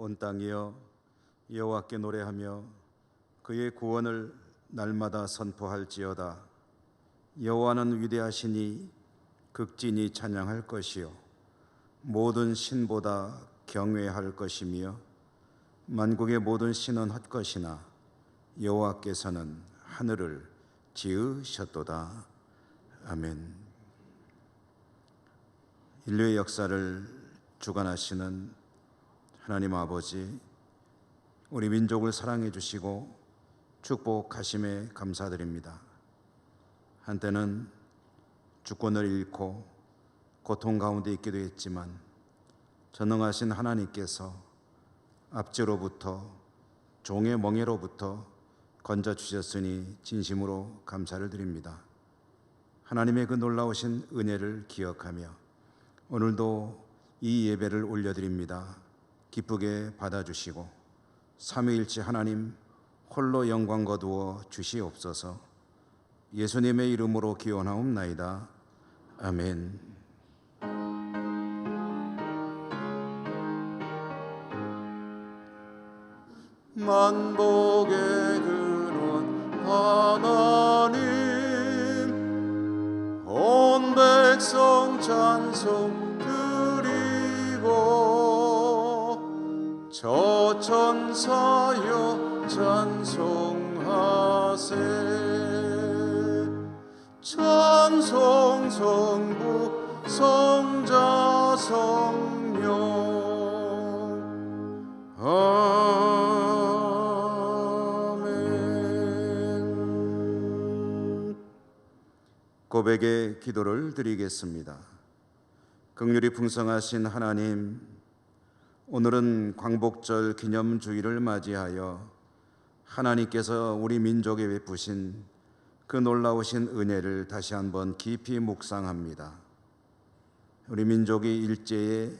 온 땅이여 여호와께 노래하며 그의 구원을 날마다 선포할지어다. 여호와는 위대하시니 극진히 찬양할 것이요 모든 신보다 경외할 것이며 만국의 모든 신은 헛것이나 여호와께서는 하늘을 지으셨도다. 아멘. 인류의 역사를 주관하시는 하나님 아버지, 우리 민족을 사랑해 주시고 축복하심에 감사드립니다. 한때는 주권을 잃고 고통 가운데 있기도 했지만 전능하신 하나님께서 압제로부터 종의 멍에로부터 건져주셨으니 진심으로 감사를 드립니다. 하나님의 그 놀라우신 은혜를 기억하며 오늘도 이 예배를 올려드립니다. 기쁘게 받아주시고 삼위일체 하나님 홀로 영광 거두어 주시옵소서. 예수님의 이름으로 기원하옵나이다. 아멘. 만복의 근원 하나님, 온 백성 찬송 드리고 저 천사여 찬송하세. 찬송 성부 성자 성령 아멘. 고백의 기도를 드리겠습니다. 긍휼이 풍성하신 하나님, 오늘은 광복절 기념주일을 맞이하여 하나님께서 우리 민족에 베푸신 그 놀라우신 은혜를 다시 한번 깊이 묵상합니다. 우리 민족이 일제의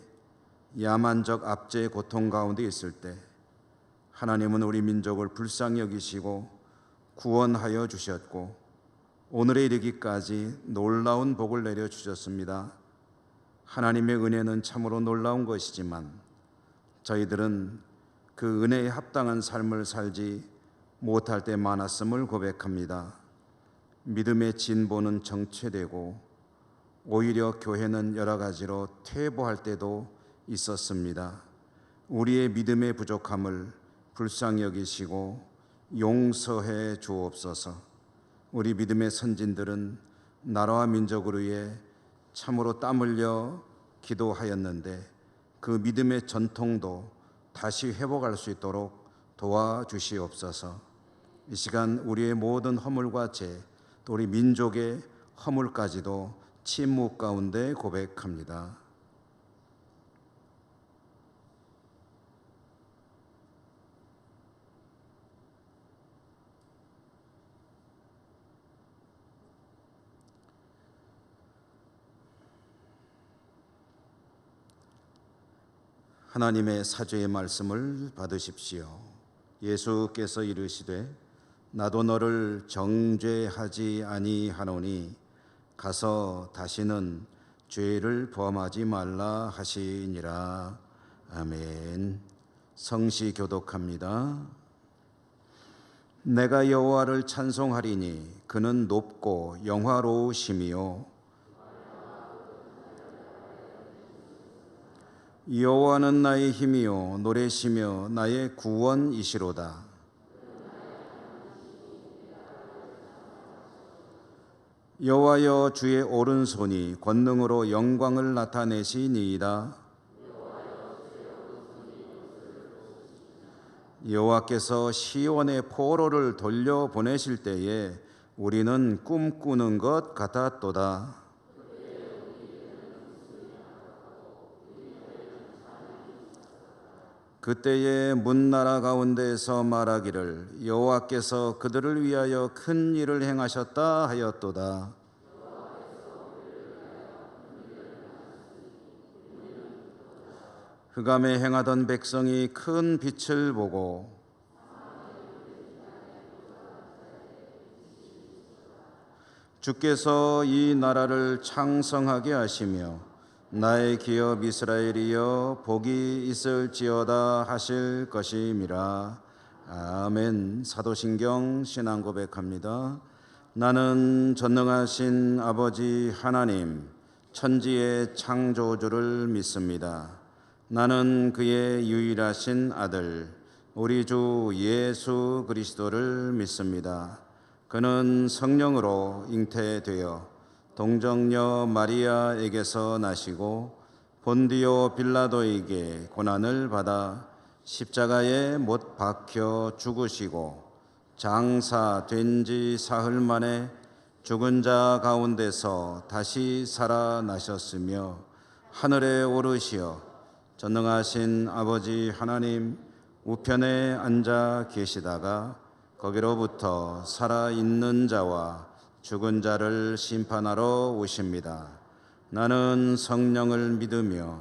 야만적 압제의 고통 가운데 있을 때 하나님은 우리 민족을 불쌍히 여기시고 구원하여 주셨고 오늘에 이르기까지 놀라운 복을 내려주셨습니다. 하나님의 은혜는 참으로 놀라운 것이지만 저희들은 그 은혜에 합당한 삶을 살지 못할 때 많았음을 고백합니다. 믿음의 진보는 정체되고 오히려 교회는 여러 가지로 퇴보할 때도 있었습니다. 우리의 믿음의 부족함을 불쌍히 여기시고 용서해 주옵소서. 우리 믿음의 선진들은 나라와 민족을 위해 참으로 땀 흘려 기도하였는데 그 믿음의 전통도 다시 회복할 수 있도록 도와주시옵소서. 이 시간 우리의 모든 허물과 죄, 또 우리 민족의 허물까지도 침묵 가운데 고백합니다. 하나님의 사죄의 말씀을 받으십시오. 예수께서 이르시되 나도 너를 정죄하지 아니하노니 가서 다시는 죄를 범하지 말라 하시니라. 아멘. 성시 교독합니다. 내가 여호와를 찬송하리니 그는 높고 영화로우심이요 여호와는 나의 힘이요 노래시며 나의 구원이시로다. 여호와여 주의 오른손이 권능으로 영광을 나타내시니이다. 여호와께서 시온의 포로를 돌려보내실 때에 우리는 꿈꾸는 것 같았도다. 그때에 문나라 가운데에서 말하기를 여호와께서 그들을 위하여 큰 일을 행하셨다 하였도다. 흑암에 행하던 백성이 큰 빛을 보고 주께서 이 나라를 창성하게 하시며 나의 기업 이스라엘이여 복이 있을지어다 하실 것임이라. 아멘. 사도신경 신앙 고백합니다. 나는 전능하신 아버지 하나님 천지의 창조주를 믿습니다. 나는 그의 유일하신 아들 우리 주 예수 그리스도를 믿습니다. 그는 성령으로 잉태되어 동정녀 마리아에게서 나시고 본디오 빌라도에게 고난을 받아 십자가에 못 박혀 죽으시고 장사된 지 사흘 만에 죽은 자 가운데서 다시 살아나셨으며 하늘에 오르시어 전능하신 아버지 하나님 우편에 앉아 계시다가 거기로부터 살아있는 자와 죽은 자를 심판하러 오십니다. 나는 성령을 믿으며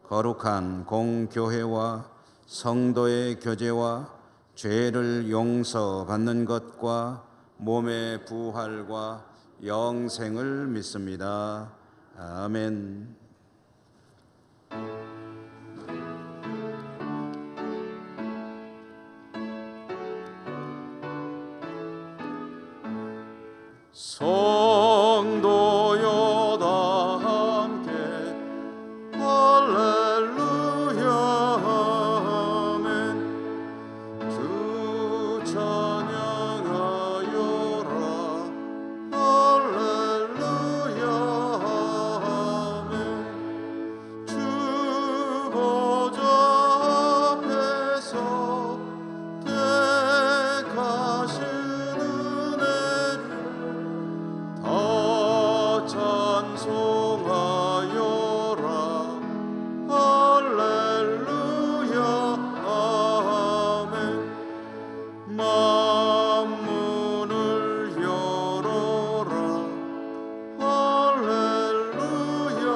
거룩한 공교회와 성도의 교제와 죄를 용서받는 것과 몸의 부활과 영생을 믿습니다. 아멘. 성도여 다 함께 할렐루야 아멘. 주 찬양하여라 할렐루야 아멘. 주 보좌 앞에서 택하신 다 찬송하여라 할렐루야 아멘. 만문을 열어라 할렐루야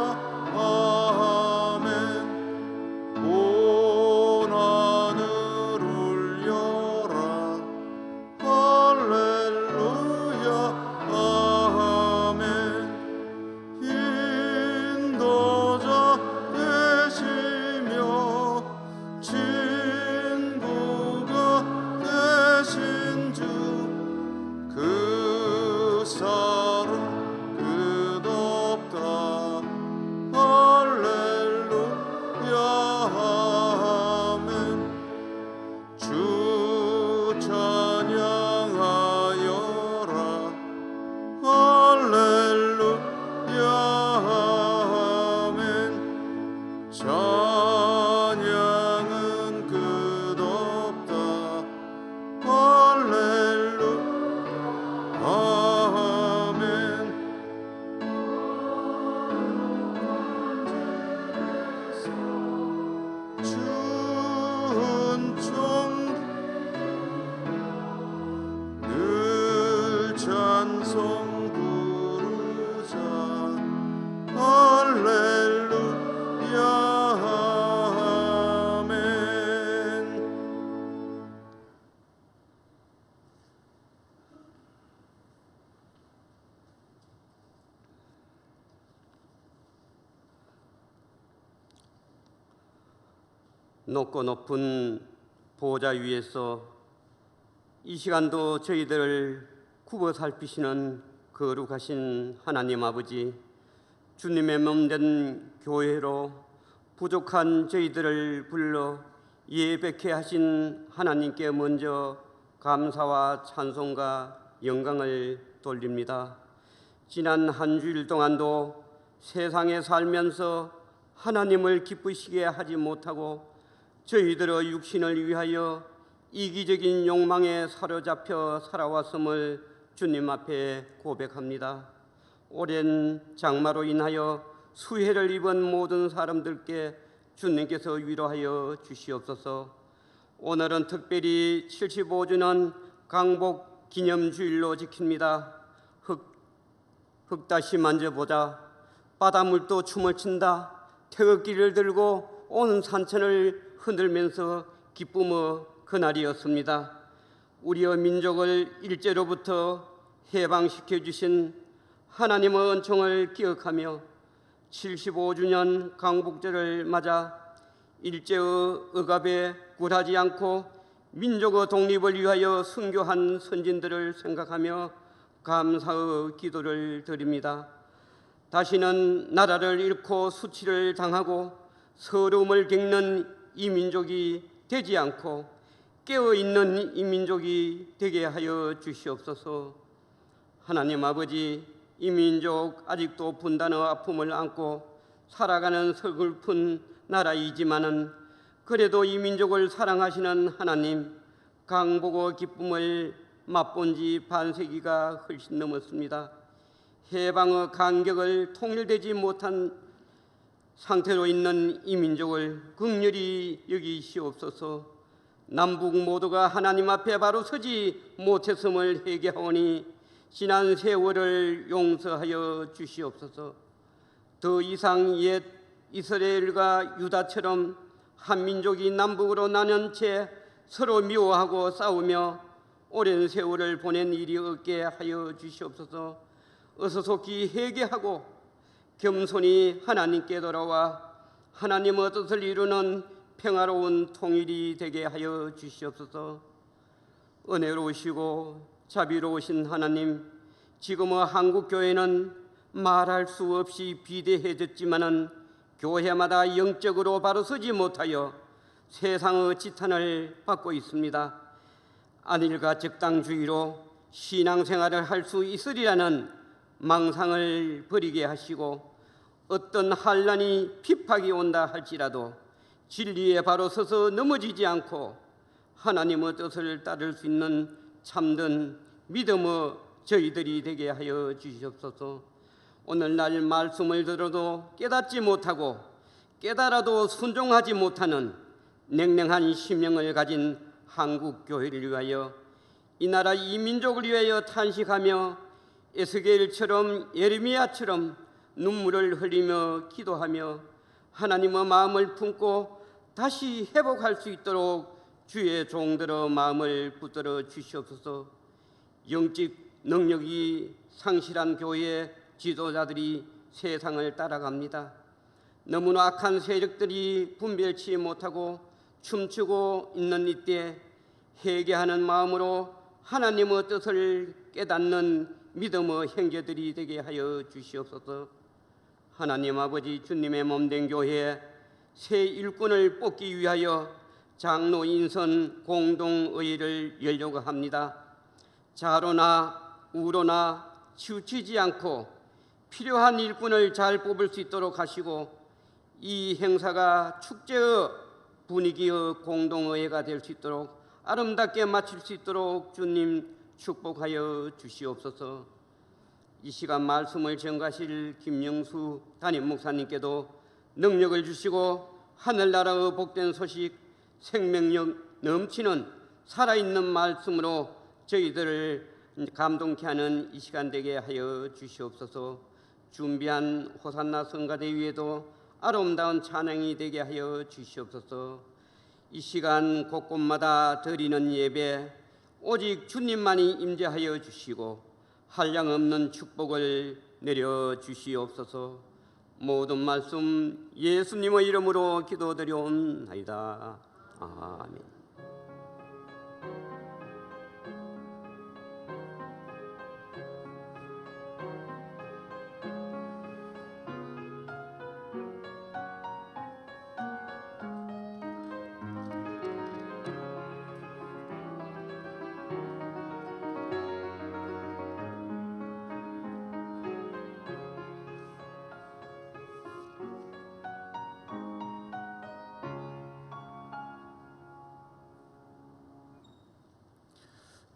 아멘. 온 하늘 울려라 할렐루야 아멘. 인도자 되시며 친구가 되신 주 그 사랑 끝없다 할렐루야 아멘. 주 찬양하여라 할렐루야 아멘. 찬양은 끝없다 할렐루야 아멘. 주은총 늘 찬송 부르자 할렐루야 아멘. 높고 높은 보좌 위에서 이 시간도 저희들을 굽어 살피시는 거룩하신 하나님 아버지, 주님의 몸된 교회로 부족한 저희들을 불러 예배케 하신 하나님께 먼저 감사와 찬송과 영광을 돌립니다. 지난 한 주일 동안도 세상에 살면서 하나님을 기쁘시게 하지 못하고 저희들의 육신을 위하여 이기적인 욕망에 사로잡혀 살아왔음을 주님 앞에 고백합니다. 오랜 장마로 인하여 수해를 입은 모든 사람들께 주님께서 위로하여 주시옵소서. 오늘은 특별히 75주년 강복 기념주일로 지킵니다. 흙 다시 만져보자. 바닷물도 춤을 춘다. 태극기를 들고 온 산천을 흔들면서 기쁨의 그날이었습니다. 우리의 민족을 일제로부터 해방시켜 주신 하나님의 은총을 기억하며 75주년 강복절을 맞아 일제의 억압에 굴하지 않고 민족의 독립을 위하여 순교한 선진들을 생각하며 감사의 기도를 드립니다. 다시는 나라를 잃고 수치를 당하고 서러움을 겪는 이 민족이 되지 않고 깨어있는 이 민족이 되게 하여 주시옵소서. 하나님 아버지, 이 민족 아직도 분단의 아픔을 안고 살아가는 서글픈 나라이지만은 그래도 이 민족을 사랑하시는 하나님, 강복의 기쁨을 맛본 지 반세기가 훨씬 넘었습니다. 해방의 간격을 통일되지 못한 상태로 있는 이 민족을 긍휼히 여기시옵소서. 남북 모두가 하나님 앞에 바로 서지 못했음을 회개하오니 지난 세월을 용서하여 주시옵소서. 더 이상 옛 이스라엘과 유다처럼 한 민족이 남북으로 나눈 채 서로 미워하고 싸우며 오랜 세월을 보낸 일이 없게 하여 주시옵소서. 어서 속히 회개하고 겸손히 하나님께 돌아와 하나님의 뜻을 이루는 평화로운 통일이 되게 하여 주시옵소서. 은혜로우시고 자비로우신 하나님, 지금의 한국교회는 말할 수 없이 비대해졌지만은 교회마다 영적으로 바로 서지 못하여 세상의 지탄을 받고 있습니다. 안일과 적당주의로 신앙생활을 할 수 있으리라는 망상을 버리게 하시고 어떤 환난이 핍박이 온다 할지라도 진리에 바로 서서 넘어지지 않고 하나님의 뜻을 따를 수 있는 참된 믿음의 저희들이 되게 하여 주시옵소서. 오늘날 말씀을 들어도 깨닫지 못하고 깨달아도 순종하지 못하는 냉랭한 심령을 가진 한국교회를 위하여 이 나라 이 민족을 위하여 탄식하며 에스겔처럼 예레미야처럼 눈물을 흘리며 기도하며 하나님의 마음을 품고 다시 회복할 수 있도록 주의 종들의 마음을 붙들어 주시옵소서. 영적 능력이 상실한 교회의 지도자들이 세상을 따라갑니다. 너무나 악한 세력들이 분별치 못하고 춤추고 있는 이때 회개하는 마음으로 하나님의 뜻을 깨닫는 믿음의 형제들이 되게 하여 주시옵소서. 하나님 아버지, 주님의 몸된 교회에 새 일꾼을 뽑기 위하여 장로 인선 공동의회를 열려고 합니다. 자로나 우로나 치우치지 않고 필요한 일꾼을 잘 뽑을 수 있도록 하시고 이 행사가 축제의 분위기의 공동의회가 될 수 있도록 아름답게 마칠 수 있도록 주님 축복하여 주시옵소서. 이 시간 말씀을 전가하실 김영수 담임 목사님께도 능력을 주시고 하늘나라의 복된 소식, 생명력 넘치는 살아있는 말씀으로 저희들을 감동케 하는 이 시간 되게 하여 주시옵소서. 준비한 호산나 성가대 위에도 아름다운 찬양이 되게 하여 주시옵소서. 이 시간 곳곳마다 드리는 예배 오직 주님만이 임재하여 주시고 한량없는 축복을 내려 주시옵소서. 모든 말씀 예수님의 이름으로 기도드려옵나이다. 아멘.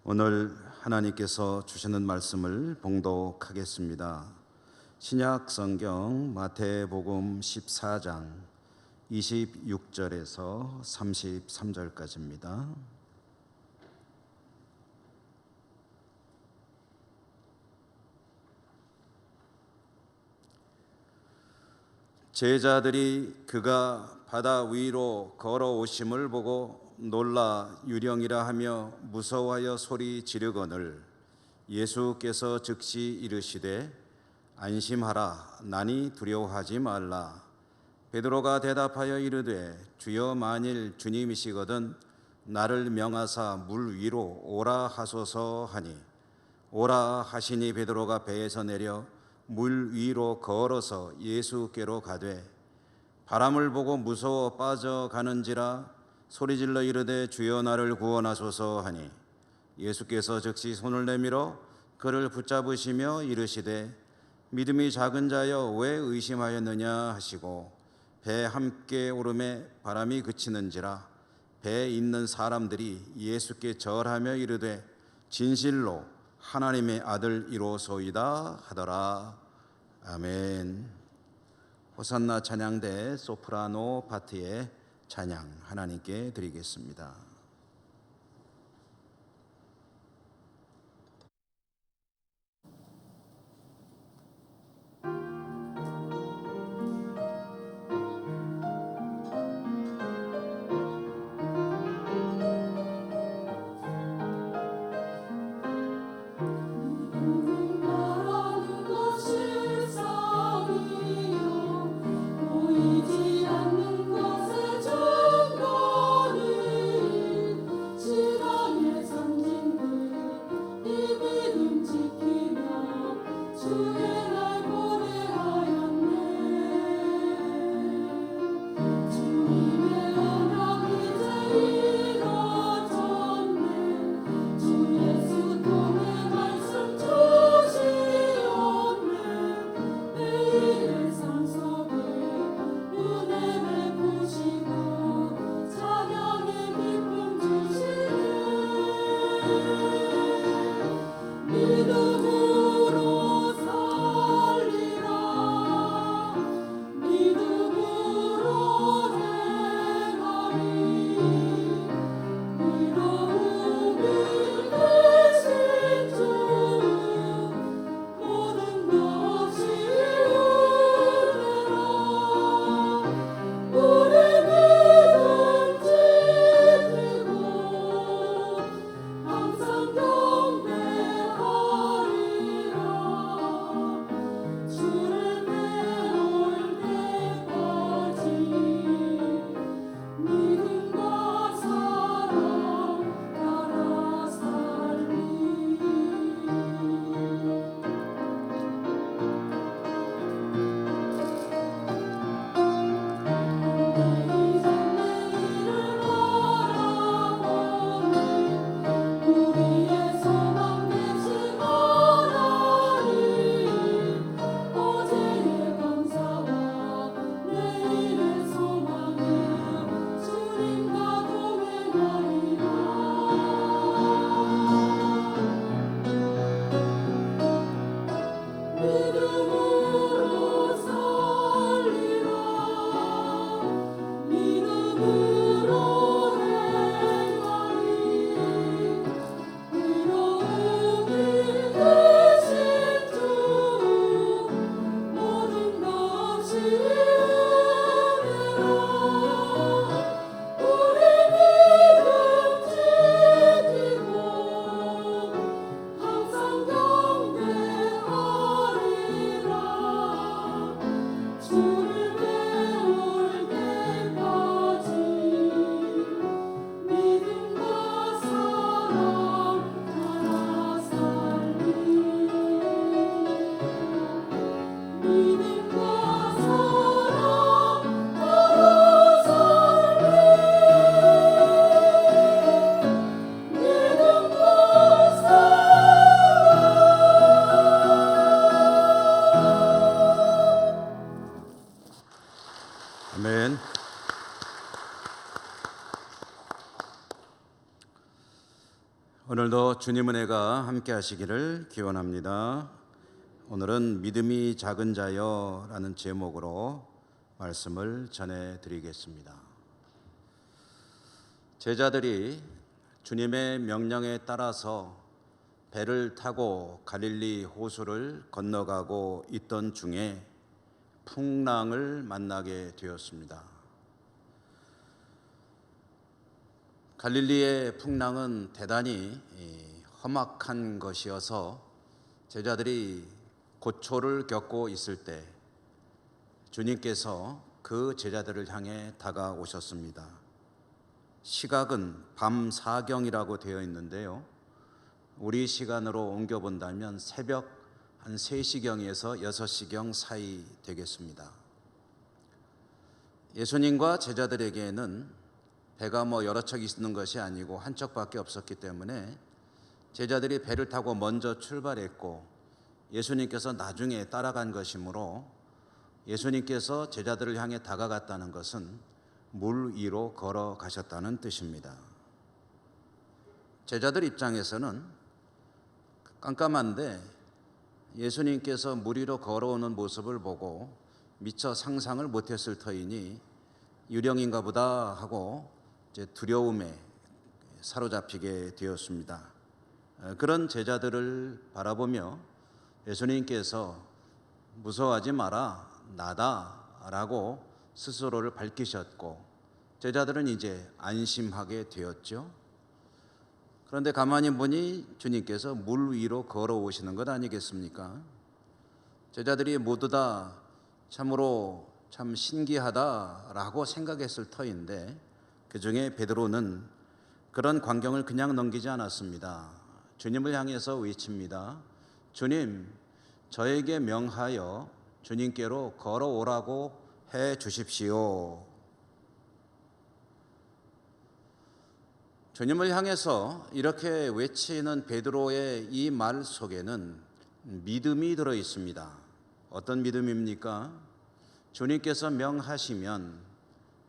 오늘 하나님께서 주시는 말씀을 봉독하겠습니다. 신약 성경 마태복음 14장 26절에서 33절까지입니다. 제자들이 그가 바다 위로 걸어오심을 보고 놀라 유령이라 하며 무서워하여 소리 지르거늘 예수께서 즉시 이르시되 안심하라, 나니 두려워하지 말라. 베드로가 대답하여 이르되 주여, 만일 주님이시거든 나를 명하사 물 위로 오라 하소서 하니, 오라 하시니 베드로가 배에서 내려 물 위로 걸어서 예수께로 가되 바람을 보고 무서워 빠져가는지라 소리질러 이르되 주여, 나를 구원하소서 하니, 예수께서 즉시 손을 내밀어 그를 붙잡으시며 이르시되 믿음이 작은 자여 왜 의심하였느냐 하시고, 배에 함께 오름에 바람이 그치는지라 배에 있는 사람들이 예수께 절하며 이르되 진실로 하나님의 아들이로소이다 하더라. 아멘. 호산나 찬양대 소프라노 파트의 찬양 하나님께 드리겠습니다. 보이지 않는 것의 증거를 아멘. 오늘도 주님 은혜가 함께 하시기를 기원합니다. 오늘은 믿음이 작은 자여라는 제목으로 말씀을 전해 드리겠습니다. 제자들이 주님의 명령에 따라서 배를 타고 갈릴리 호수를 건너가고 있던 중에 풍랑을 만나게 되었습니다. 갈릴리의 풍랑은 대단히 험악한 것이어서 제자들이 고초를 겪고 있을 때 주님께서 그 제자들을 향해 다가오셨습니다. 시각은 밤 사경이라고 되어 있는데요. 우리 시간으로 옮겨본다면 새벽 한 3시경에서 6시경 사이 되겠습니다. 예수님과 제자들에게는 배가 여러 척 있는 것이 아니고 한 척밖에 없었기 때문에 제자들이 배를 타고 먼저 출발했고 예수님께서 나중에 따라간 것이므로 예수님께서 제자들을 향해 다가갔다는 것은 물 위로 걸어가셨다는 뜻입니다. 제자들 입장에서는 깜깜한데 예수님께서 물 위로 걸어오는 모습을 보고 미처 상상을 못했을 터이니 유령인가 보다 하고 이제 두려움에 사로잡히게 되었습니다. 그런 제자들을 바라보며 예수님께서 무서워하지 마라, 나다 라고 스스로를 밝히셨고 제자들은 이제 안심하게 되었죠. 그런데 가만히 보니 주님께서 물 위로 걸어오시는 것 아니겠습니까? 제자들이 모두 다 참으로 참 신기하다라고 생각했을 터인데 그 중에 베드로는 그런 광경을 그냥 넘기지 않았습니다. 주님을 향해서 외칩니다. 주님, 저에게 명하여 주님께로 걸어오라고 해 주십시오. 주님을 향해서 이렇게 외치는 베드로의 이 말 속에는 믿음이 들어 있습니다. 어떤 믿음입니까? 주님께서 명하시면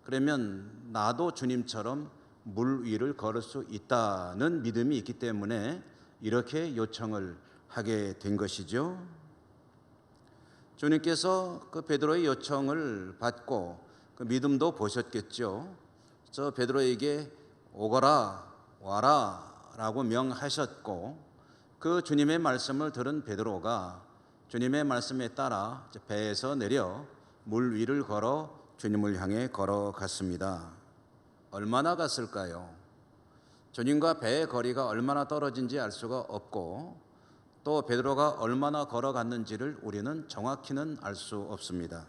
그러면 나도 주님처럼 물 위를 걸을 수 있다는 믿음이 있기 때문에 이렇게 요청을 하게 된 것이죠. 주님께서 그 베드로의 요청을 받고 그 믿음도 보셨겠죠. 저 베드로에게 오거라 와라 라고 명하셨고 그 주님의 말씀을 들은 베드로가 주님의 말씀에 따라 배에서 내려 물 위를 걸어 주님을 향해 걸어갔습니다. 얼마나 갔을까요? 주님과 배의 거리가 얼마나 떨어진지 알 수가 없고 또 베드로가 얼마나 걸어갔는지를 우리는 정확히는 알 수 없습니다.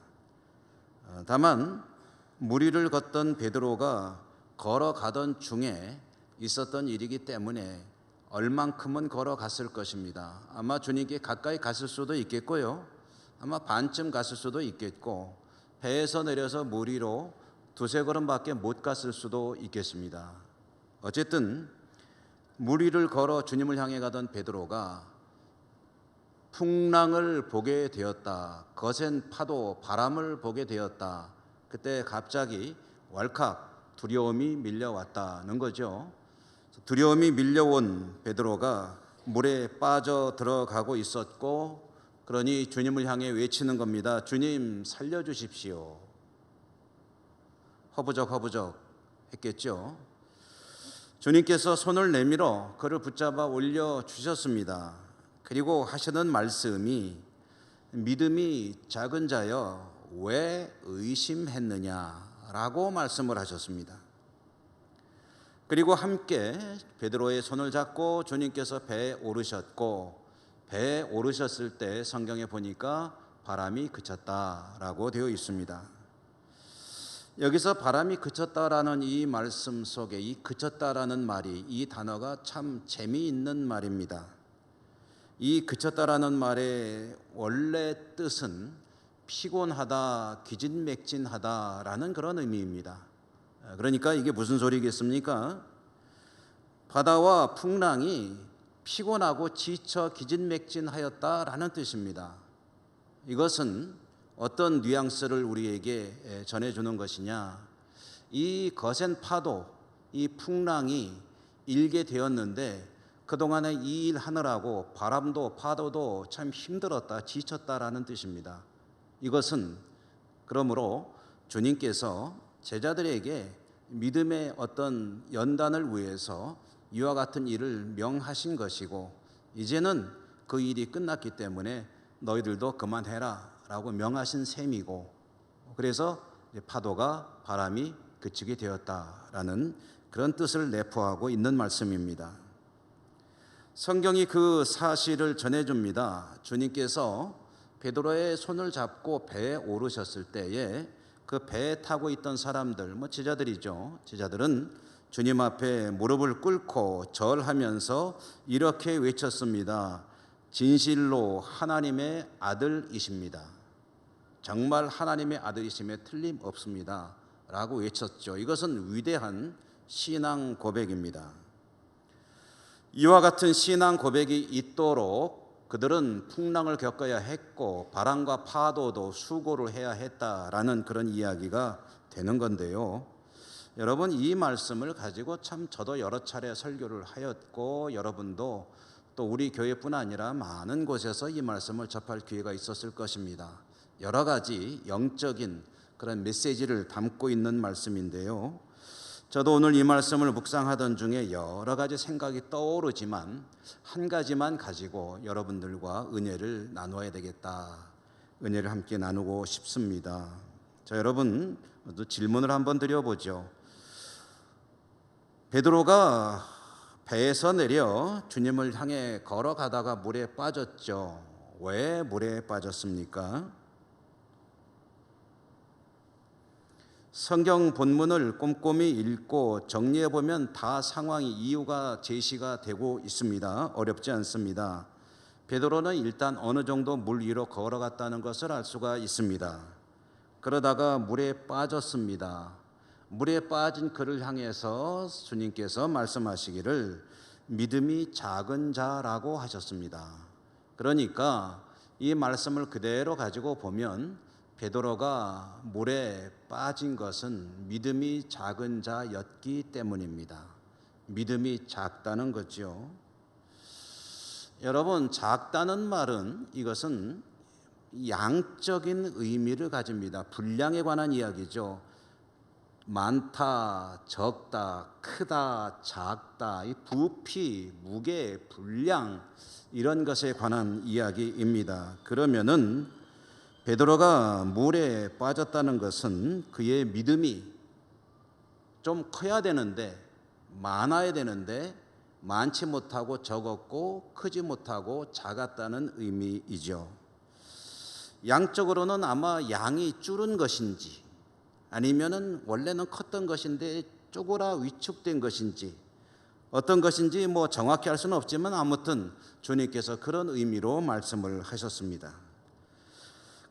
다만 물 위를 걷던 베드로가 걸어가던 중에 있었던 일이기 때문에 얼만큼은 걸어갔을 것입니다. 아마 주님께 가까이 갔을 수도 있겠고요. 아마 반쯤 갔을 수도 있겠고 배에서 내려서 물 위로 2-3걸음밖에 못 갔을 수도 있겠습니다. 어쨌든 물 위를 걸어 주님을 향해 가던 베드로가 풍랑을 보게 되었다. 거센 파도, 바람을 보게 되었다. 그때 갑자기 왈칵 두려움이 밀려왔다는 거죠. 두려움이 밀려온 베드로가 물에 빠져 들어가고 있었고 그러니 주님을 향해 외치는 겁니다. 주님 살려주십시오. 허부적 했겠죠. 주님께서 손을 내밀어 그를 붙잡아 올려주셨습니다. 그리고 하시는 말씀이 믿음이 작은 자여 왜 의심했느냐라고 말씀을 하셨습니다. 그리고 함께 베드로의 손을 잡고 주님께서 배에 오르셨고 배에 오르셨을 때 성경에 보니까 바람이 그쳤다라고 되어 있습니다. 여기서 바람이 그쳤다라는 이 말씀 속에 이 그쳤다라는 말이 이 단어가 참 재미있는 말입니다. 이 그쳤다라는 말의 원래 뜻은 피곤하다, 기진맥진하다라는 그런 의미입니다. 그러니까 이게 무슨 소리겠습니까? 바다와 풍랑이 피곤하고 지쳐 기진맥진하였다라는 뜻입니다. 이것은 어떤 뉘앙스를 우리에게 전해주는 것이냐? 이 거센 파도, 이 풍랑이 일게 되었는데 그동안에 이 일 하느라고 바람도 파도도 참 힘들었다, 지쳤다라는 뜻입니다. 이것은 그러므로 주님께서 제자들에게 믿음의 어떤 연단을 위해서 이와 같은 일을 명하신 것이고 이제는 그 일이 끝났기 때문에 너희들도 그만해라 라고 명하신 셈이고 그래서 파도가 바람이 그치게 되었다라는 그런 뜻을 내포하고 있는 말씀입니다. 성경이 그 사실을 전해줍니다. 주님께서 베드로의 손을 잡고 배에 오르셨을 때에 그 배에 타고 있던 사람들, 제자들이죠. 제자들은 주님 앞에 무릎을 꿇고 절하면서 이렇게 외쳤습니다. 진실로 하나님의 아들이십니다. 정말 하나님의 아들이심에 틀림없습니다. 라고 외쳤죠. 이것은 위대한 신앙 고백입니다. 이와 같은 신앙 고백이 있도록 그들은 풍랑을 겪어야 했고 바람과 파도도 수고를 해야 했다라는 그런 이야기가 되는 건데요. 여러분, 이 말씀을 가지고 참 저도 여러 차례 설교를 하였고 여러분도 또 우리 교회뿐 아니라 많은 곳에서 이 말씀을 접할 기회가 있었을 것입니다. 여러 가지 영적인 그런 메시지를 담고 있는 말씀인데요. 저도 오늘 이 말씀을 묵상하던 중에 여러 가지 생각이 떠오르지만 한 가지만 가지고 여러분들과 은혜를 나누어야 되겠다. 은혜를 함께 나누고 싶습니다. 자, 여러분 또 질문을 한번 드려보죠. 베드로가 배에서 내려 주님을 향해 걸어가다가 물에 빠졌죠. 왜 물에 빠졌습니까? 성경 본문을 꼼꼼히 읽고 정리해 보면 다 상황이 이유가 제시가 되고 있습니다. 어렵지 않습니다. 베드로는 일단 어느 정도 물 위로 걸어갔다는 것을 알 수가 있습니다. 그러다가 물에 빠졌습니다. 물에 빠진 그를 향해서 주님께서 말씀하시기를 믿음이 작은 자라고 하셨습니다. 그러니까 이 말씀을 그대로 가지고 보면 베드로가 물에 빠진 것은 믿음이 작은 자였기 때문입니다. 믿음이 작다는 거죠. 여러분, 작다는 말은 이것은 양적인 의미를 가집니다. 분량에 관한 이야기죠. 많다, 적다, 크다, 작다, 이 부피, 무게, 분량 이런 것에 관한 이야기입니다. 그러면은 베드로가 물에 빠졌다는 것은 그의 믿음이 좀 커야 되는데 많아야 되는데 많지 못하고 적었고 크지 못하고 작았다는 의미이죠. 양적으로는 아마 양이 줄은 것인지 아니면은 원래는 컸던 것인데 쪼그라 위축된 것인지 어떤 것인지 정확히 알 수는 없지만 아무튼 주님께서 그런 의미로 말씀을 하셨습니다.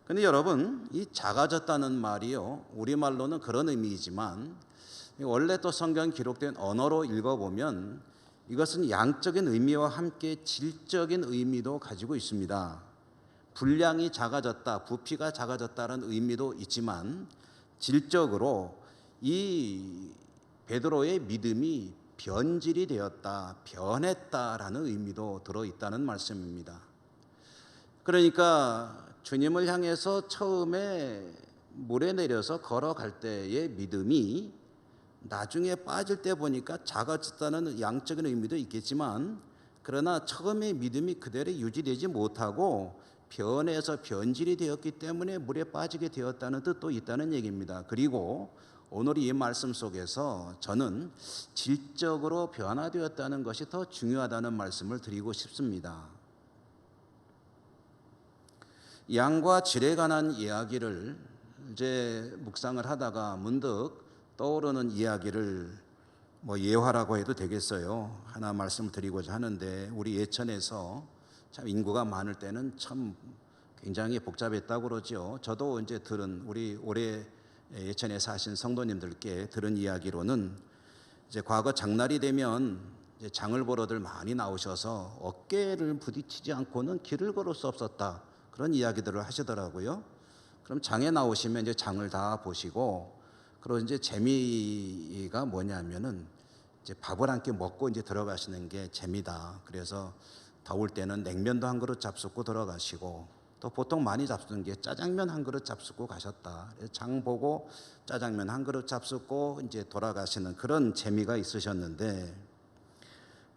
근데 여러분, 이 작아졌다는 말이요, 우리말로는 그런 의미이지만 원래 또 성경 기록된 언어로 읽어보면 이것은 양적인 의미와 함께 질적인 의미도 가지고 있습니다. 분량이 작아졌다, 부피가 작아졌다는 의미도 있지만 질적으로 이 베드로의 믿음이 변질이 되었다, 변했다라는 의미도 들어있다는 말씀입니다. 그러니까 주님을 향해서 처음에 물에 내려서 걸어갈 때의 믿음이 나중에 빠질 때 보니까 작아졌다는 양적인 의미도 있겠지만 그러나 처음의 믿음이 그대로 유지되지 못하고 변해서 변질이 되었기 때문에 물에 빠지게 되었다는 뜻도 있다는 얘기입니다. 그리고 오늘 이 말씀 속에서 저는 질적으로 변화되었다는 것이 더 중요하다는 말씀을 드리고 싶습니다. 양과 질에 관한 이야기를 이제 묵상을 하다가 문득 떠오르는 이야기를 예화라고 해도 되겠어요. 하나 말씀을 드리고자 하는데 우리 예천에서 참 인구가 많을 때는 참 굉장히 복잡했다고 그러죠. 저도 이제 들은 우리 올해 예천에 사신 성도님들께 들은 이야기로는 이제 과거 장날이 되면 이제 장을 보러들 많이 나오셔서 어깨를 부딪히지 않고는 길을 걸을 수 없었다. 그런 이야기들을 하시더라고요. 그럼 장에 나오시면 이제 장을 다 보시고, 그리고 이제 재미가 뭐냐면은 이제 밥을 한 끼 먹고 이제 들어가시는 게 재미다. 그래서 더울 때는 냉면도 한 그릇 잡수고 들어가시고, 또 보통 많이 잡수는 게 짜장면 한 그릇 잡수고 가셨다. 장 보고 짜장면 한 그릇 잡수고 이제 돌아가시는 그런 재미가 있으셨는데,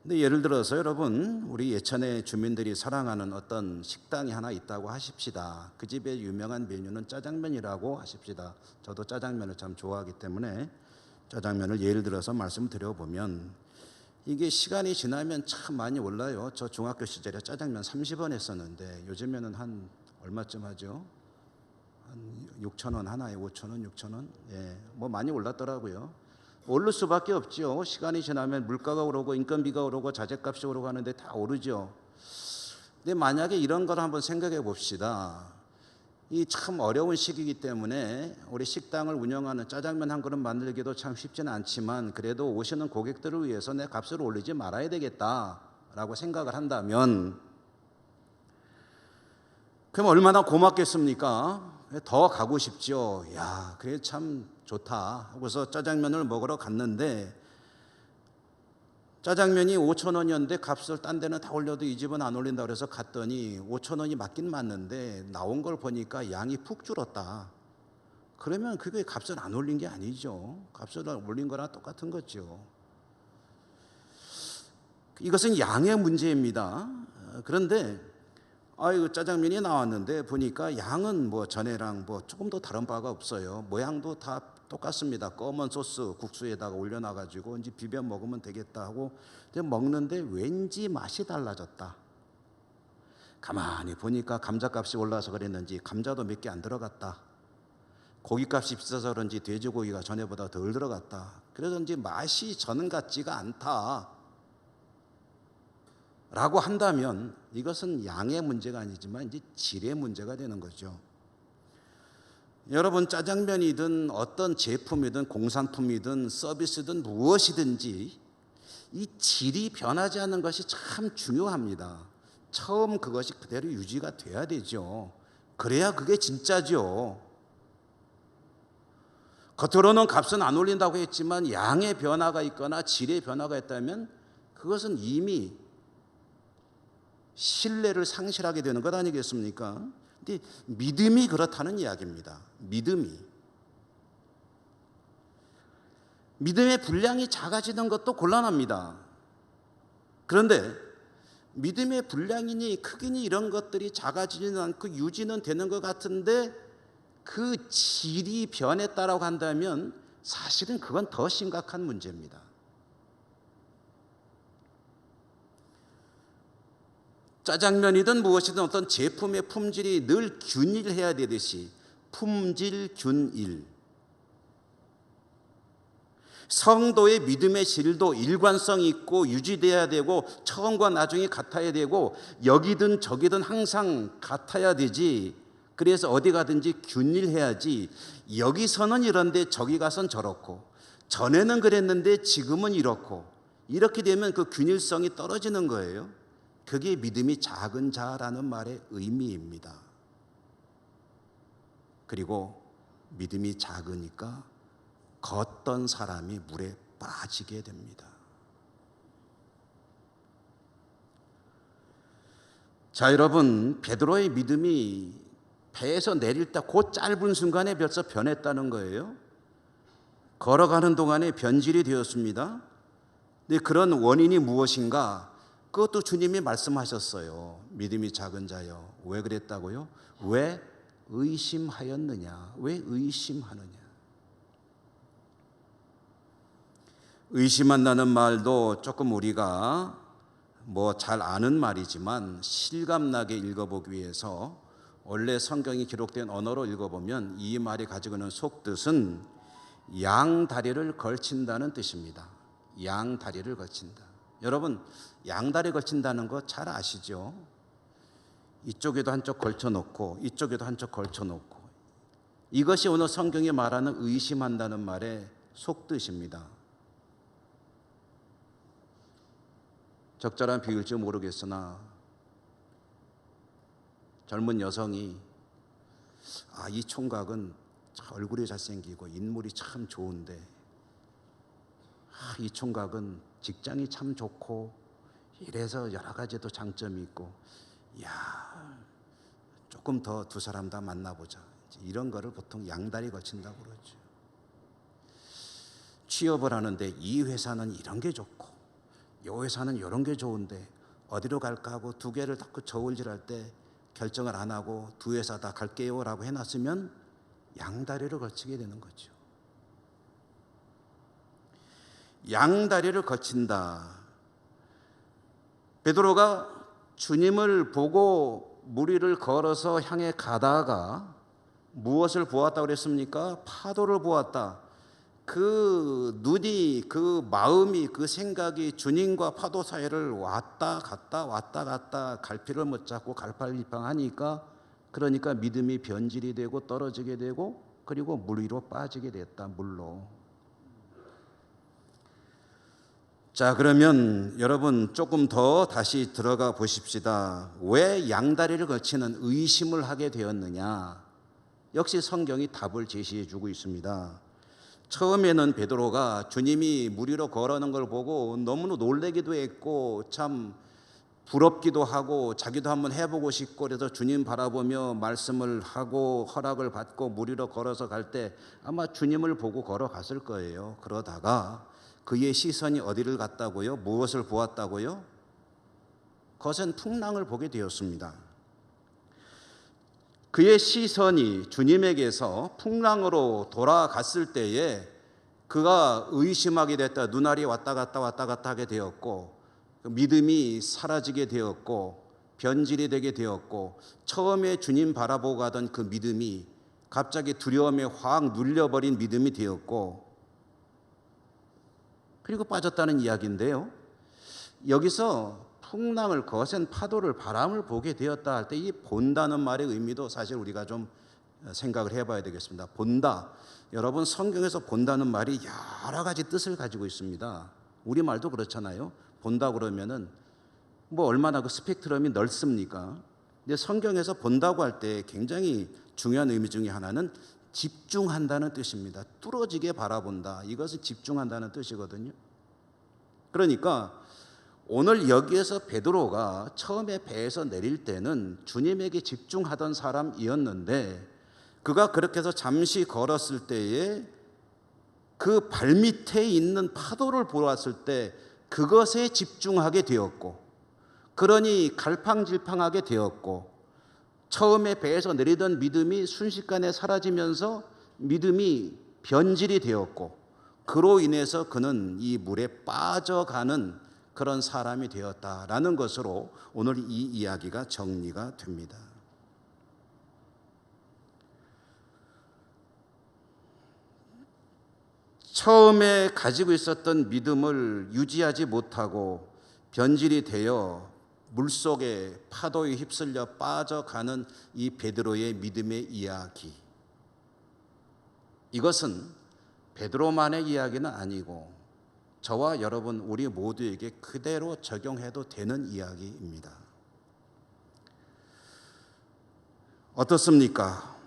근데 예를 들어서 여러분, 우리 예천의 주민들이 사랑하는 어떤 식당이 하나 있다고 하십시다. 그 집의 유명한 메뉴는 짜장면이라고 하십시다. 저도 짜장면을 참 좋아하기 때문에 짜장면을 예를 들어서 말씀드려보면 이게 시간이 지나면 참 많이 올라요. 저 중학교 시절에 짜장면 30원 했었는데 요즘에는 한 얼마쯤 하죠? 한 6,000원 하나에 5,000원, 6,000원. 예, 뭐 많이 올랐더라고요. 오를 수밖에 없죠. 시간이 지나면 물가가 오르고 인건비가 오르고 자재값이 오르고 하는데 다 오르죠. 근데 만약에 이런 걸 한번 생각해 봅시다. 이 참 어려운 시기이기 때문에 우리 식당을 운영하는 짜장면 한 그릇 만들기도 참 쉽지는 않지만 그래도 오시는 고객들을 위해서 내 값을 올리지 말아야 되겠다라고 생각을 한다면 그럼 얼마나 고맙겠습니까? 더 가고 싶죠. 야, 그래 참 좋다 하고서 짜장면을 먹으러 갔는데 짜장면이 5,000원이었는데 값을 딴 데는 다 올려도 이 집은 안 올린다 그래서 갔더니 5,000원이 맞긴 맞는데 나온 걸 보니까 양이 푹 줄었다. 그러면 그게 값을 안 올린 게 아니죠. 값을 올린 거랑 똑같은 거죠. 이것은 양의 문제입니다. 그런데 이거 짜장면이 나왔는데 보니까 양은 뭐 전에랑 뭐 조금 더 다른 바가 없어요. 모양도 다 똑같습니다. 검은 소스 국수에다가 올려놔가지고 이제 비벼 먹으면 되겠다 하고 먹는데 왠지 맛이 달라졌다. 가만히 보니까 감자값이 올라서 그랬는지 감자도 몇 개 안 들어갔다. 고기값이 비싸서 그런지 돼지고기가 전에보다 덜 들어갔다. 그러든지 맛이 전 같지가 않다. 라고 한다면 이것은 양의 문제가 아니지만 이제 질의 문제가 되는 거죠. 여러분 짜장면이든 어떤 제품이든 공산품이든 서비스든 무엇이든지 이 질이 변하지 않는 것이 참 중요합니다. 처음 그것이 그대로 유지가 돼야 되죠. 그래야 그게 진짜죠. 겉으로는 값은 안 올린다고 했지만 양의 변화가 있거나 질의 변화가 있다면 그것은 이미 신뢰를 상실하게 되는 것 아니겠습니까? 근데 믿음이 그렇다는 이야기입니다. 믿음의 분량이 작아지는 것도 곤란합니다. 그런데 믿음의 분량이니 크기니 이런 것들이 작아지지는 않고 유지는 되는 것 같은데 그 질이 변했다라고 한다면 사실은 그건 더 심각한 문제입니다. 짜장면이든 무엇이든 어떤 제품의 품질이 늘 균일해야 되듯이 품질 균일, 성도의 믿음의 질도 일관성이 있고 유지돼야 되고 처음과 나중이 같아야 되고 여기든 저기든 항상 같아야 되지. 그래서 어디 가든지 균일해야지. 여기서는 이런데 저기 가선 저렇고 전에는 그랬는데 지금은 이렇고 이렇게 되면 그 균일성이 떨어지는 거예요. 그게 믿음이 작은 자라는 말의 의미입니다. 그리고 믿음이 작으니까 걷던 사람이 물에 빠지게 됩니다. 자, 여러분, 베드로의 믿음이 배에서 내릴 때 그 짧은 순간에 벌써 변했다는 거예요. 걸어가는 동안에 변질이 되었습니다. 근데 그런 원인이 무엇인가? 그것도 주님이 말씀하셨어요. 믿음이 작은 자여, 왜 그랬다고요? 왜 의심하였느냐? 왜 의심하느냐? 의심한다는 말도 조금 우리가 뭐 잘 아는 말이지만 실감나게 읽어보기 위해서 원래 성경이 기록된 언어로 읽어보면 이 말이 가지고 있는 속뜻은 양다리를 걸친다는 뜻입니다. 양다리를 걸친다. 여러분, 양다리 걸친다는 거 잘 아시죠? 이쪽에도 한쪽 걸쳐놓고 이쪽에도 한쪽 걸쳐놓고 이것이 오늘 성경이 말하는 의심한다는 말의 속뜻입니다. 적절한 비유일지 모르겠으나 젊은 여성이 이 총각은 얼굴이 잘생기고 인물이 참 좋은데 이 총각은 직장이 참 좋고 이래서 여러 가지 또 장점이 있고 조금 더 두 사람 다 만나보자. 이런 거를 보통 양다리 걸친다고 그러죠. 취업을 하는데 이 회사는 이런 게 좋고 이 회사는 이런 게 좋은데 어디로 갈까 하고 두 개를 닫고 저울질할 때 결정을 안 하고 두 회사 다 갈게요 라고 해놨으면 양다리를 걸치게 되는 거죠. 양다리를 걸친다. 베드로가 주님을 보고 물 위를 걸어서 향해 가다가 무엇을 보았다고 그랬습니까? 파도를 보았다. 그 눈이, 그 마음이, 그 생각이 주님과 파도 사이를 왔다 갔다 갈피를 못 잡고 갈팡질팡하니까, 그러니까 믿음이 변질이 되고 떨어지게 되고, 그리고 물 위로 빠지게 됐다. 물로. 자, 그러면 여러분 조금 더 다시 들어가 보십시다. 왜 양다리를 거치는 의심을 하게 되었느냐? 역시 성경이 답을 제시해 주고 있습니다. 처음에는 베드로가 주님이 물 위로 걸어오는 걸 보고 너무 놀라기도 했고 참 부럽기도 하고 자기도 한번 해보고 싶고, 그래서 주님 바라보며 말씀을 하고 허락을 받고 물 위로 걸어서 갈 때 아마 주님을 보고 걸어갔을 거예요. 그러다가 그의 시선이 어디를 갔다고요? 무엇을 보았다고요? 거센 풍랑을 보게 되었습니다. 그의 시선이 주님에게서 풍랑으로 돌아갔을 때에 그가 의심하게 됐다. 눈알이 왔다 갔다 하게 되었고, 믿음이 사라지게 되었고, 변질이 되게 되었고, 처음에 주님 바라보고 가던 그 믿음이 갑자기 두려움에 확 눌려버린 믿음이 되었고, 그리고 빠졌다는 이야기인데요. 여기서 풍랑을, 거센 파도를, 바람을 보게 되었다 할 때 이 본다는 말의 의미도 사실 우리가 좀 생각을 해봐야 되겠습니다. 본다. 여러분, 성경에서 본다는 말이 여러 가지 뜻을 가지고 있습니다. 우리말도 그렇잖아요. 본다 그러면은 뭐 얼마나 그 스펙트럼이 넓습니까? 근데 성경에서 본다고 할 때 굉장히 중요한 의미 중에 하나는 집중한다는 뜻입니다. 뚫어지게 바라본다. 이것은 집중한다는 뜻이거든요. 그러니까 오늘 여기에서 베드로가 처음에 배에서 내릴 때는 주님에게 집중하던 사람이었는데, 그가 그렇게 해서 잠시 걸었을 때에 그 발밑에 있는 파도를 보았을 때 그것에 집중하게 되었고, 그러니 갈팡질팡하게 되었고, 처음에 배에서 내리던 믿음이 순식간에 사라지면서 믿음이 변질이 되었고, 그로 인해서 그는 이 물에 빠져가는 그런 사람이 되었다라는 것으로 오늘 이 이야기가 정리가 됩니다. 처음에 가지고 있었던 믿음을 유지하지 못하고 변질이 되어 물속에 파도에 휩쓸려 빠져가는 이 베드로의 믿음의 이야기, 이것은 베드로만의 이야기는 아니고 저와 여러분 우리 모두에게 그대로 적용해도 되는 이야기입니다. 어떻습니까?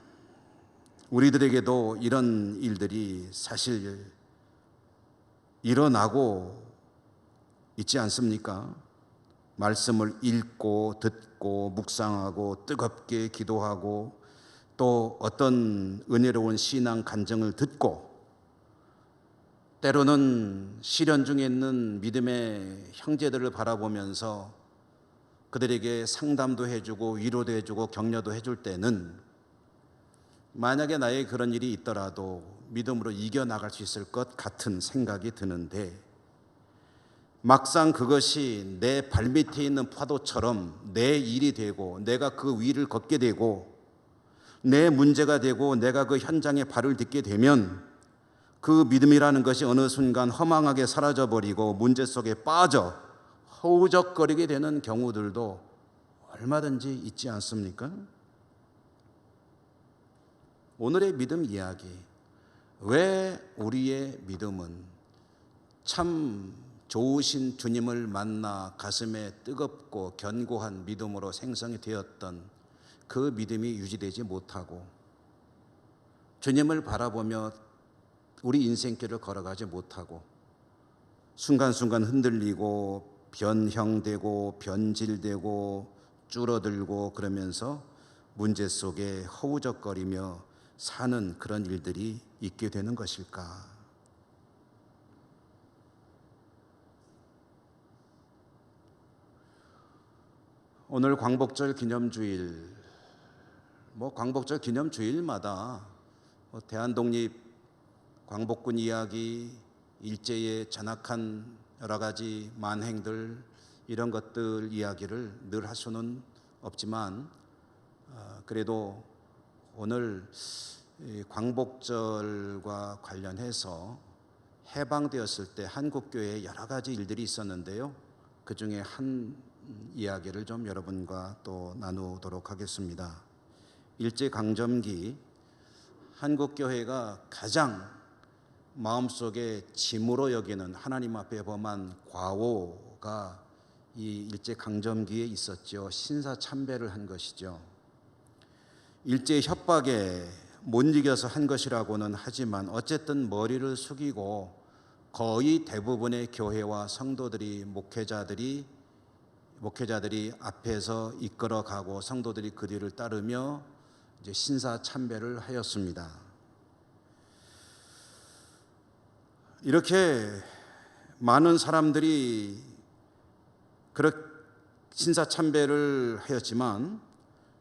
우리들에게도 이런 일들이 사실 일어나고 있지 않습니까? 말씀을 읽고 듣고 묵상하고 뜨겁게 기도하고 또 어떤 은혜로운 신앙 간증을 듣고, 때로는 시련 중에 있는 믿음의 형제들을 바라보면서 그들에게 상담도 해주고 위로도 해주고 격려도 해줄 때는 만약에 나에게 그런 일이 있더라도 믿음으로 이겨나갈 수 있을 것 같은 생각이 드는데, 막상 그것이 내 발밑에 있는 파도처럼 내 일이 되고 내가 그 위를 걷게 되고 내 문제가 되고 내가 그 현장에 발을 딛게 되면 그 믿음이라는 것이 어느 순간 허망하게 사라져버리고 문제 속에 빠져 허우적거리게 되는 경우들도 얼마든지 있지 않습니까? 오늘의 믿음 이야기, 왜 우리의 믿음은 참 좋으신 주님을 만나 가슴에 뜨겁고 견고한 믿음으로 생성이 되었던 그 믿음이 유지되지 못하고 주님을 바라보며 우리 인생길을 걸어가지 못하고 순간순간 흔들리고 변형되고 변질되고 줄어들고 그러면서 문제 속에 허우적거리며 사는 그런 일들이 있게 되는 것일까? 오늘 광복절 기념주일, 광복절 기념주일마다 대한독립 광복군 이야기, 일제의 잔악한 여러 가지 만행들, 이런 것들 이야기를 늘 할 수는 없지만 그래도 오늘 이 광복절과 관련해서 해방되었을 때 한국교회에 여러 가지 일들이 있었는데요. 그 중에 한 이야기를 좀 여러분과 또 나누도록 하겠습니다. 일제강점기 한국교회가 가장 마음속에 짐으로 여기는 하나님 앞에 범한 과오가 이 일제강점기에 있었죠. 신사참배를 한 것이죠. 일제 협박에 못 이겨서 한 것이라고는 하지만 어쨌든 머리를 숙이고 거의 대부분의 교회와 성도들이 목회자들이 앞에서 이끌어가고 성도들이 그 뒤를 따르며 이제 신사참배를 하였습니다. 이렇게 많은 사람들이 신사참배를 하였지만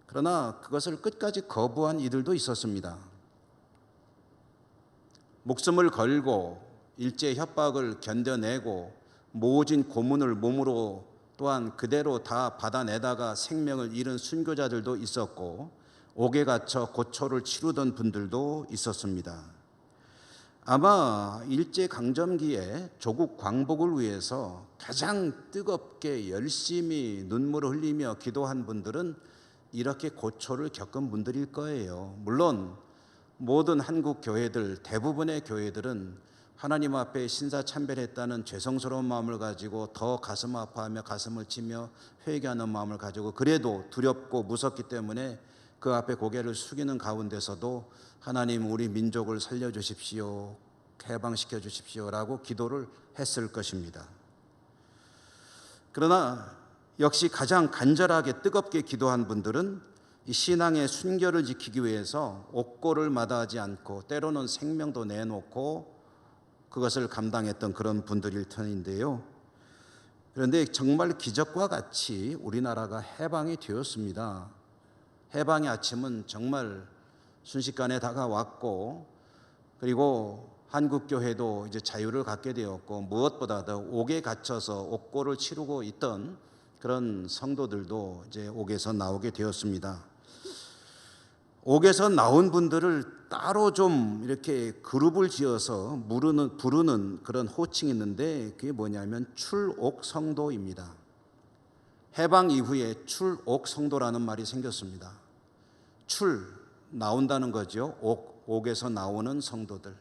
그러나 그것을 끝까지 거부한 이들도 있었습니다. 목숨을 걸고 일제 협박을 견뎌내고 모진 고문을 몸으로 또한 그대로 다 받아내다가 생명을 잃은 순교자들도 있었고 옥에 갇혀 고초를 치르던 분들도 있었습니다. 아마 일제강점기에 조국 광복을 위해서 가장 뜨겁게 열심히 눈물을 흘리며 기도한 분들은 이렇게 고초를 겪은 분들일 거예요. 물론 모든 한국 교회들, 대부분의 교회들은 하나님 앞에 신사참배를 했다는 죄송스러운 마음을 가지고 더 가슴 아파하며 가슴을 치며 회개하는 마음을 가지고 그래도 두렵고 무섭기 때문에 그 앞에 고개를 숙이는 가운데서도 하나님 우리 민족을 살려주십시오, 해방시켜 주십시오라고 기도를 했을 것입니다. 그러나 역시 가장 간절하게 뜨겁게 기도한 분들은 이 신앙의 순결을 지키기 위해서 옥고를 마다하지 않고 때로는 생명도 내놓고 그것을 감당했던 그런 분들일 터인데요. 그런데 정말 기적과 같이 우리나라가 해방이 되었습니다. 해방의 아침은 정말 순식간에 다가왔고 그리고 한국교회도 이제 자유를 갖게 되었고 무엇보다도 옥에 갇혀서 옥고를 치르고 있던 그런 성도들도 이제 옥에서 나오게 되었습니다. 옥에서 나온 분들을 따로 좀 이렇게 그룹을 지어서 부르는 그런 호칭이 있는데 그게 뭐냐면 출옥 성도입니다. 해방 이후에 출옥 성도라는 말이 생겼습니다. 나온다는 거죠. 옥에서 나오는 성도들.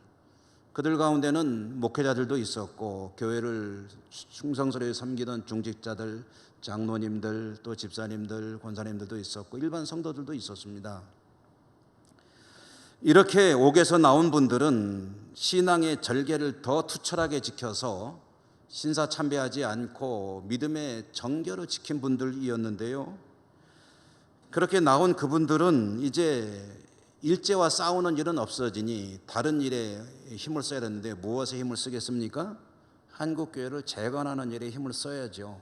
그들 가운데는 목회자들도 있었고 교회를 충성스레 섬기던 중직자들, 장로님들, 또 집사님들, 권사님들도 있었고 일반 성도들도 있었습니다. 이렇게 옥에서 나온 분들은 신앙의 절개를 더 투철하게 지켜서 신사참배하지 않고 믿음의 정결을 지킨 분들이었는데요. 그렇게 나온 그분들은 이제 일제와 싸우는 일은 없어지니 다른 일에 힘을 써야 되는데 무엇에 힘을 쓰겠습니까? 한국교회를 재건하는 일에 힘을 써야죠.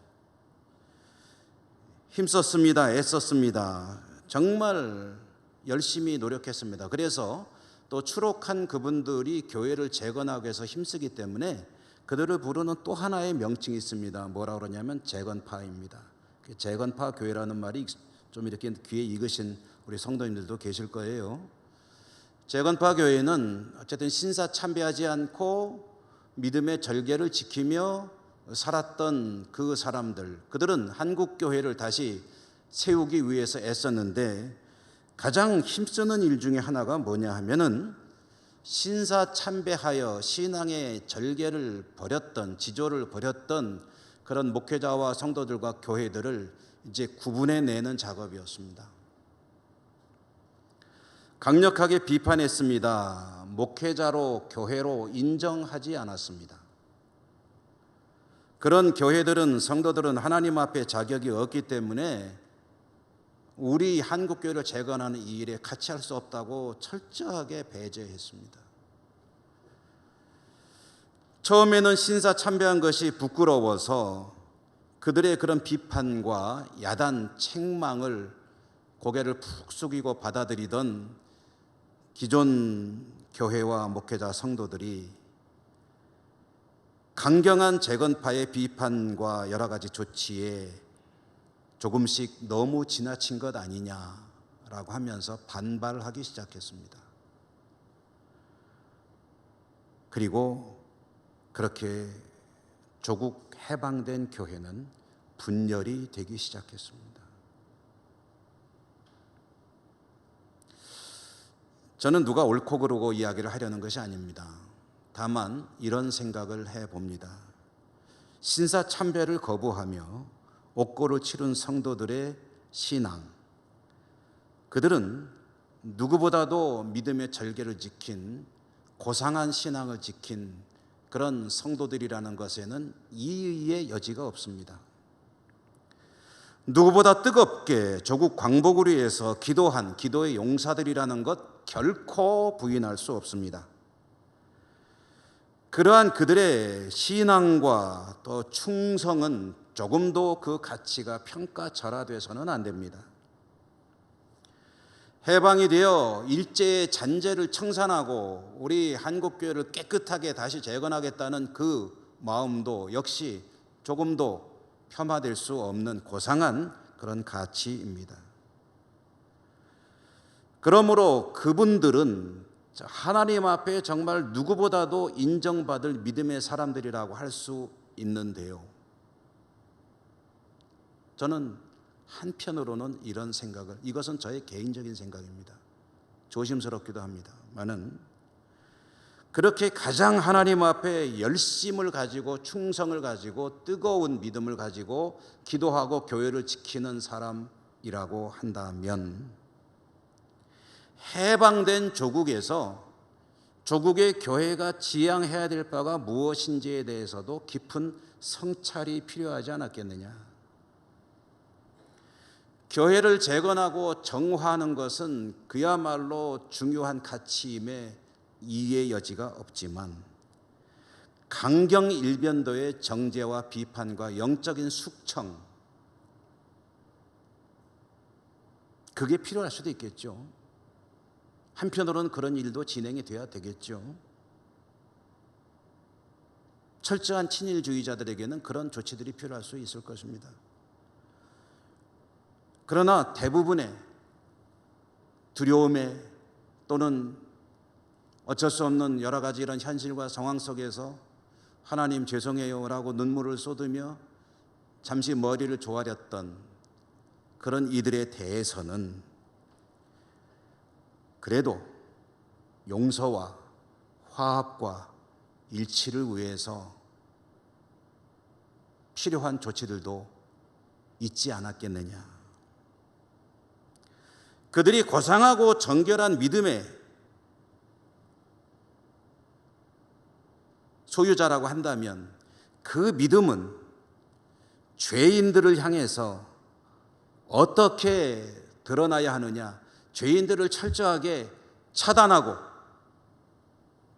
힘썼습니다. 애썼습니다. 정말 열심히 노력했습니다. 그래서 또 추록한 그분들이 교회를 재건하기 위해서 힘쓰기 때문에 그들을 부르는 또 하나의 명칭이 있습니다. 뭐라고 그러냐면 재건파입니다. 재건파 교회라는 말이 좀 이렇게 귀에 익으신 우리 성도님들도 계실 거예요. 재건파 교회는 어쨌든 신사참배하지 않고 믿음의 절개를 지키며 살았던 그 사람들, 그들은 한국교회를 다시 세우기 위해서 애썼는데 가장 힘쓰는 일 중에 하나가 뭐냐 하면은 신사참배하여 신앙의 절개를 버렸던, 지조를 버렸던 그런 목회자와 성도들과 교회들을 이제 구분해내는 작업이었습니다. 강력하게 비판했습니다. 목회자로 교회로 인정하지 않았습니다. 그런 교회들은 성도들은 하나님 앞에 자격이 없기 때문에 우리 한국교회를 재건하는 이 일에 같이 할 수 없다고 철저하게 배제했습니다. 처음에는 신사참배한 것이 부끄러워서 그들의 그런 비판과 야단, 책망을 고개를 푹 숙이고 받아들이던 기존 교회와 목회자 성도들이 강경한 재건파의 비판과 여러 가지 조치에 조금씩 너무 지나친 것 아니냐라고 하면서 반발하기 시작했습니다. 그리고 그렇게 조국 해방된 교회는 분열이 되기 시작했습니다. 저는 누가 옳고 그르고 이야기를 하려는 것이 아닙니다. 다만 이런 생각을 해봅니다. 신사참배를 거부하며 옥고를 치른 성도들의 신앙, 그들은 누구보다도 믿음의 절개를 지킨 고상한 신앙을 지킨 그런 성도들이라는 것에는 이의의 여지가 없습니다. 누구보다 뜨겁게 조국 광복을 위해서 기도한 기도의 용사들이라는 것 결코 부인할 수 없습니다. 그러한 그들의 신앙과 또 충성은 조금도 그 가치가 평가절하돼서는 안 됩니다. 해방이 되어 일제의 잔재를 청산하고 우리 한국교회를 깨끗하게 다시 재건하겠다는 그 마음도 역시 조금도 폄하될 수 없는 고상한 그런 가치입니다. 그러므로 그분들은 하나님 앞에 정말 누구보다도 인정받을 믿음의 사람들이라고 할 수 있는데요. 저는 한편으로는 이런 생각을, 이것은 저의 개인적인 생각입니다. 조심스럽기도 합니다만은 그렇게 가장 하나님 앞에 열심을 가지고 충성을 가지고 뜨거운 믿음을 가지고 기도하고 교회를 지키는 사람이라고 한다면 해방된 조국에서 조국의 교회가 지향해야 될 바가 무엇인지에 대해서도 깊은 성찰이 필요하지 않았겠느냐. 교회를 재건하고 정화하는 것은 그야말로 중요한 가치임에 이의 여지가 없지만 강경일변도의 정죄와 비판과 영적인 숙청, 그게 필요할 수도 있겠죠. 한편으로는 그런 일도 진행이 돼야 되겠죠. 철저한 친일주의자들에게는 그런 조치들이 필요할 수 있을 것입니다. 그러나 대부분의 두려움에 또는 어쩔 수 없는 여러 가지 이런 현실과 상황 속에서 하나님 죄송해요 라고 눈물을 쏟으며 잠시 머리를 조아렸던 그런 이들에 대해서는 그래도 용서와 화합과 일치를 위해서 필요한 조치들도 있지 않았겠느냐. 그들이 고상하고 정결한 믿음의 소유자라고 한다면 그 믿음은 죄인들을 향해서 어떻게 드러나야 하느냐, 죄인들을 철저하게 차단하고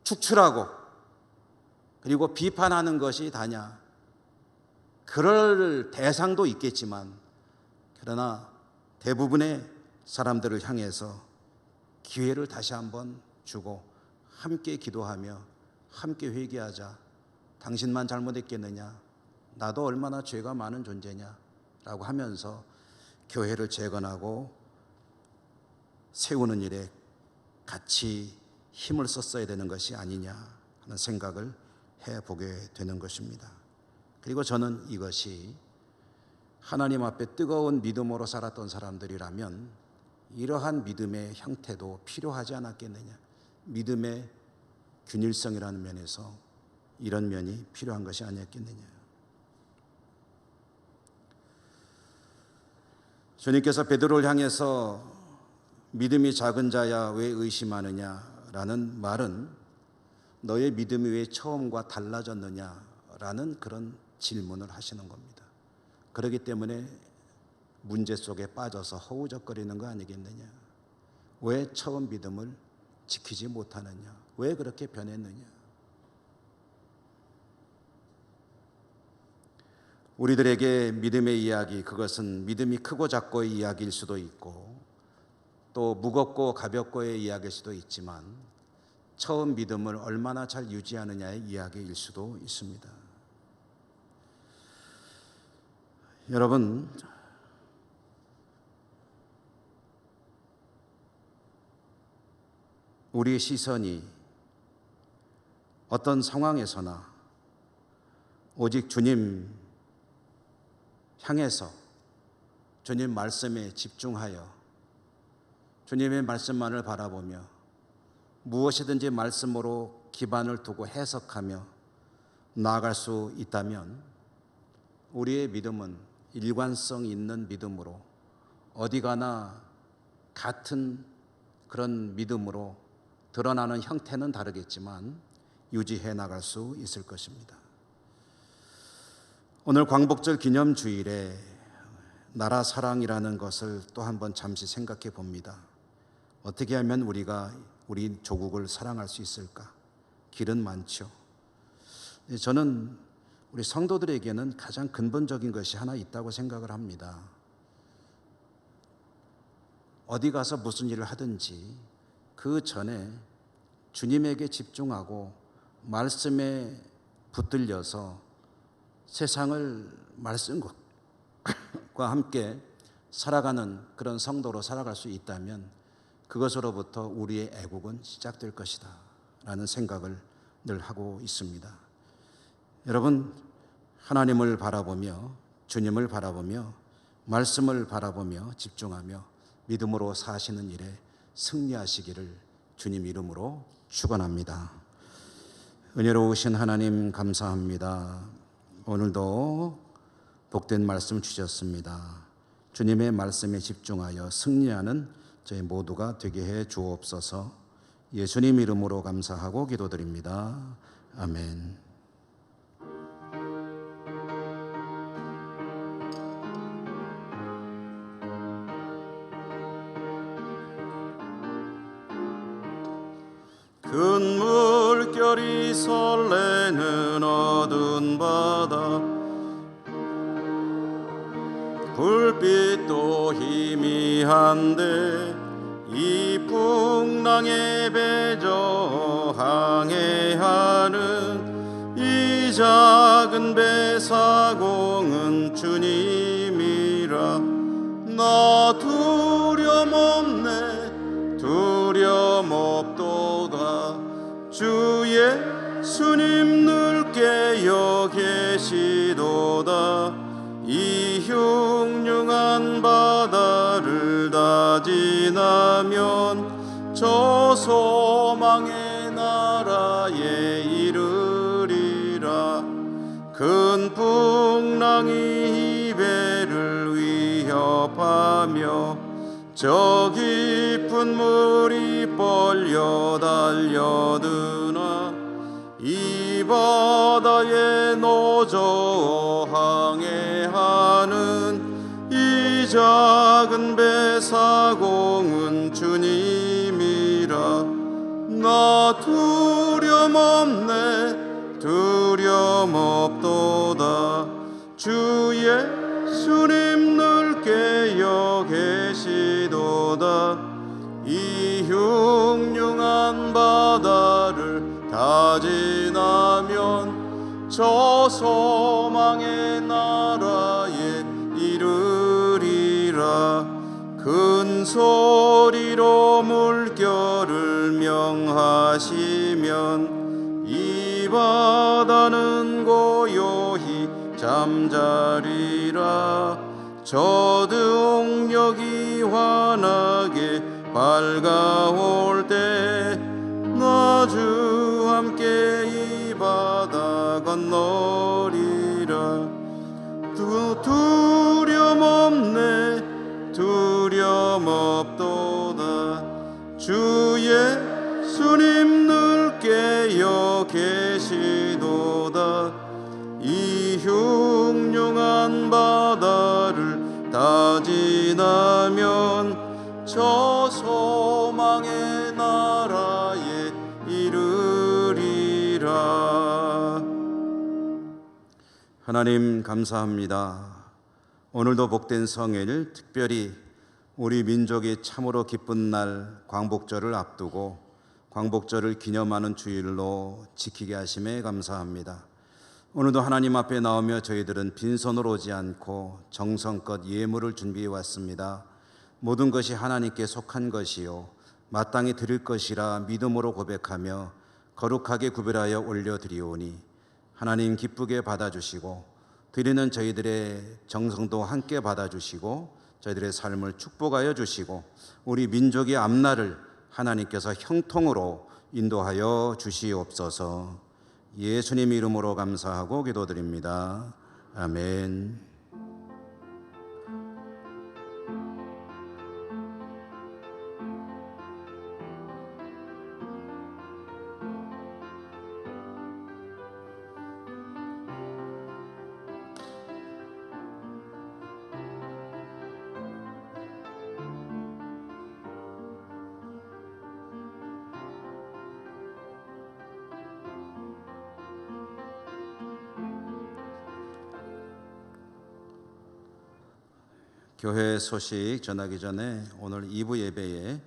축출하고 그리고 비판하는 것이 다냐. 그럴 대상도 있겠지만 그러나 대부분의 사람들을 향해서 기회를 다시 한번 주고 함께 기도하며 함께 회개하자. 당신만 잘못했겠느냐, 나도 얼마나 죄가 많은 존재냐 라고 하면서 교회를 재건하고 세우는 일에 같이 힘을 썼어야 되는 것이 아니냐 하는 생각을 해보게 되는 것입니다. 그리고 저는 이것이 하나님 앞에 뜨거운 믿음으로 살았던 사람들이라면 이러한 믿음의 형태도 필요하지 않았겠느냐. 믿음의 균일성이라는 면에서 이런 면이 필요한 것이 아니었겠느냐. 주님께서 베드로를 향해서 믿음이 작은 자야 왜 의심하느냐라는 말은 너의 믿음이 왜 처음과 달라졌느냐라는 그런 질문을 하시는 겁니다. 그렇기 때문에 문제 속에 빠져서 허우적거리는 거 아니겠느냐. 왜 처음 믿음을 지키지 못하느냐, 왜 그렇게 변했느냐. 우리들에게 믿음의 이야기, 그것은 믿음이 크고 작고의 이야기일 수도 있고 또 무겁고 가볍고의 이야기일 수도 있지만 처음 믿음을 얼마나 잘 유지하느냐의 이야기일 수도 있습니다. 여러분, 우리의 시선이 어떤 상황에서나 오직 주님 향해서 주님 말씀에 집중하여 주님의 말씀만을 바라보며 무엇이든지 말씀으로 기반을 두고 해석하며 나아갈 수 있다면 우리의 믿음은 일관성 있는 믿음으로 어디 가나 같은 그런 믿음으로 드러나는 형태는 다르겠지만 유지해 나갈 수 있을 것입니다. 오늘 광복절 기념주일에 나라 사랑이라는 것을 또 한번 잠시 생각해 봅니다. 어떻게 하면 우리가 우리 조국을 사랑할 수 있을까? 길은 많죠. 저는 우리 성도들에게는 가장 근본적인 것이 하나 있다고 생각을 합니다. 어디 가서 무슨 일을 하든지 그 전에 주님에게 집중하고 말씀에 붙들려서 세상을 말씀과 함께 살아가는 그런 성도로 살아갈 수 있다면 그것으로부터 우리의 애국은 시작될 것이다 라는 생각을 늘 하고 있습니다. 여러분, 하나님을 바라보며 주님을 바라보며 말씀을 바라보며 집중하며 믿음으로 사시는 일에 승리하시기를 주님 이름으로 축원합니다. 은혜로우신 하나님 감사합니다. 오늘도 복된 말씀 주셨습니다. 주님의 말씀에 집중하여 승리하는 저희 모두가 되게 해 주옵소서. 예수님 이름으로 감사하고 기도드립니다. 아멘. 큰 물결이 설레는 어두운 바다 불빛도 희미한데 이 풍랑에 배저 항해하는 이 작은 배 사공은 주님이라 나 두려움없네 두려움없도다 주 예수님 늘 깨어 계시도다 이 흉흉한 바다를 다 지나면 저 소망의 나라에 이르리라 큰 풍랑이 이 배를 위협하며 저 깊은 물이 벌려 달려드나 이 바다에 노저 항해하는 이 작은 배 사공은 주님이라 나 두려움없네 두려움없도다 주 예수님 늘 깨어 계시도다 이 흉흉한 바다를 다 지나면 저 소망의 나라에 이르리라 큰 소리로 물결을 명하시면 이 바다는 고요히 잠자리라 저 등력이 환하게 밝아올 때 나 주 함께 이 바다 건너리라 두려움없네 두려움없도다 주 예수님 늘 깨어 계시도다 이 흉흉한 바다를 다 지나면 저 소망의 나라에 이르리라. 하나님 감사합니다. 오늘도 복된 성일, 특별히 우리 민족이 참으로 기쁜 날 광복절을 앞두고 광복절을 기념하는 주일로 지키게 하심에 감사합니다. 오늘도 하나님 앞에 나오며 저희들은 빈손으로 오지 않고 정성껏 예물을 준비해 왔습니다. 모든 것이 하나님께 속한 것이요 마땅히 드릴 것이라 믿음으로 고백하며 거룩하게 구별하여 올려드리오니 하나님 기쁘게 받아주시고 드리는 저희들의 정성도 함께 받아주시고 저희들의 삶을 축복하여 주시고 우리 민족의 앞날을 하나님께서 형통으로 인도하여 주시옵소서. 예수님 이름으로 감사하고 기도드립니다. 아멘. 교회 소식 전하기 전에 오늘 2부 예배에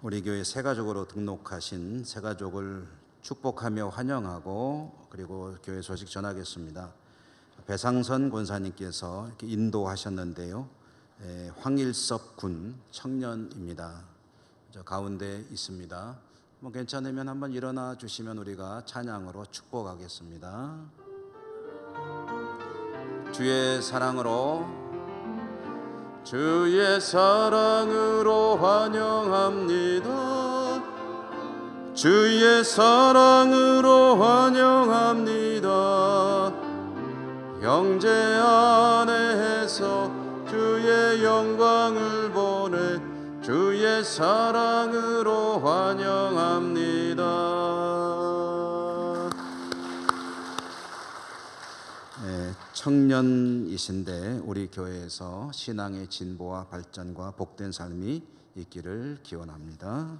우리 교회 새가족으로 등록하신 새가족을 축복하며 환영하고 그리고 교회 소식 전하겠습니다. 배상선 권사님께서 이렇게 인도하셨는데요. 황일섭 군 청년입니다. 저 가운데 있습니다. 뭐 괜찮으면 한번 일어나 주시면 우리가 찬양으로 축복하겠습니다. 주의 사랑으로 주의 사랑으로 환영합니다. 주의 사랑으로 환영합니다. 형제 안에서 주의 영광을 보내 주의 사랑으로 환영합니다. 청년이신데 우리 교회에서 신앙의 진보와 발전과 복된 삶이 있기를 기원합니다.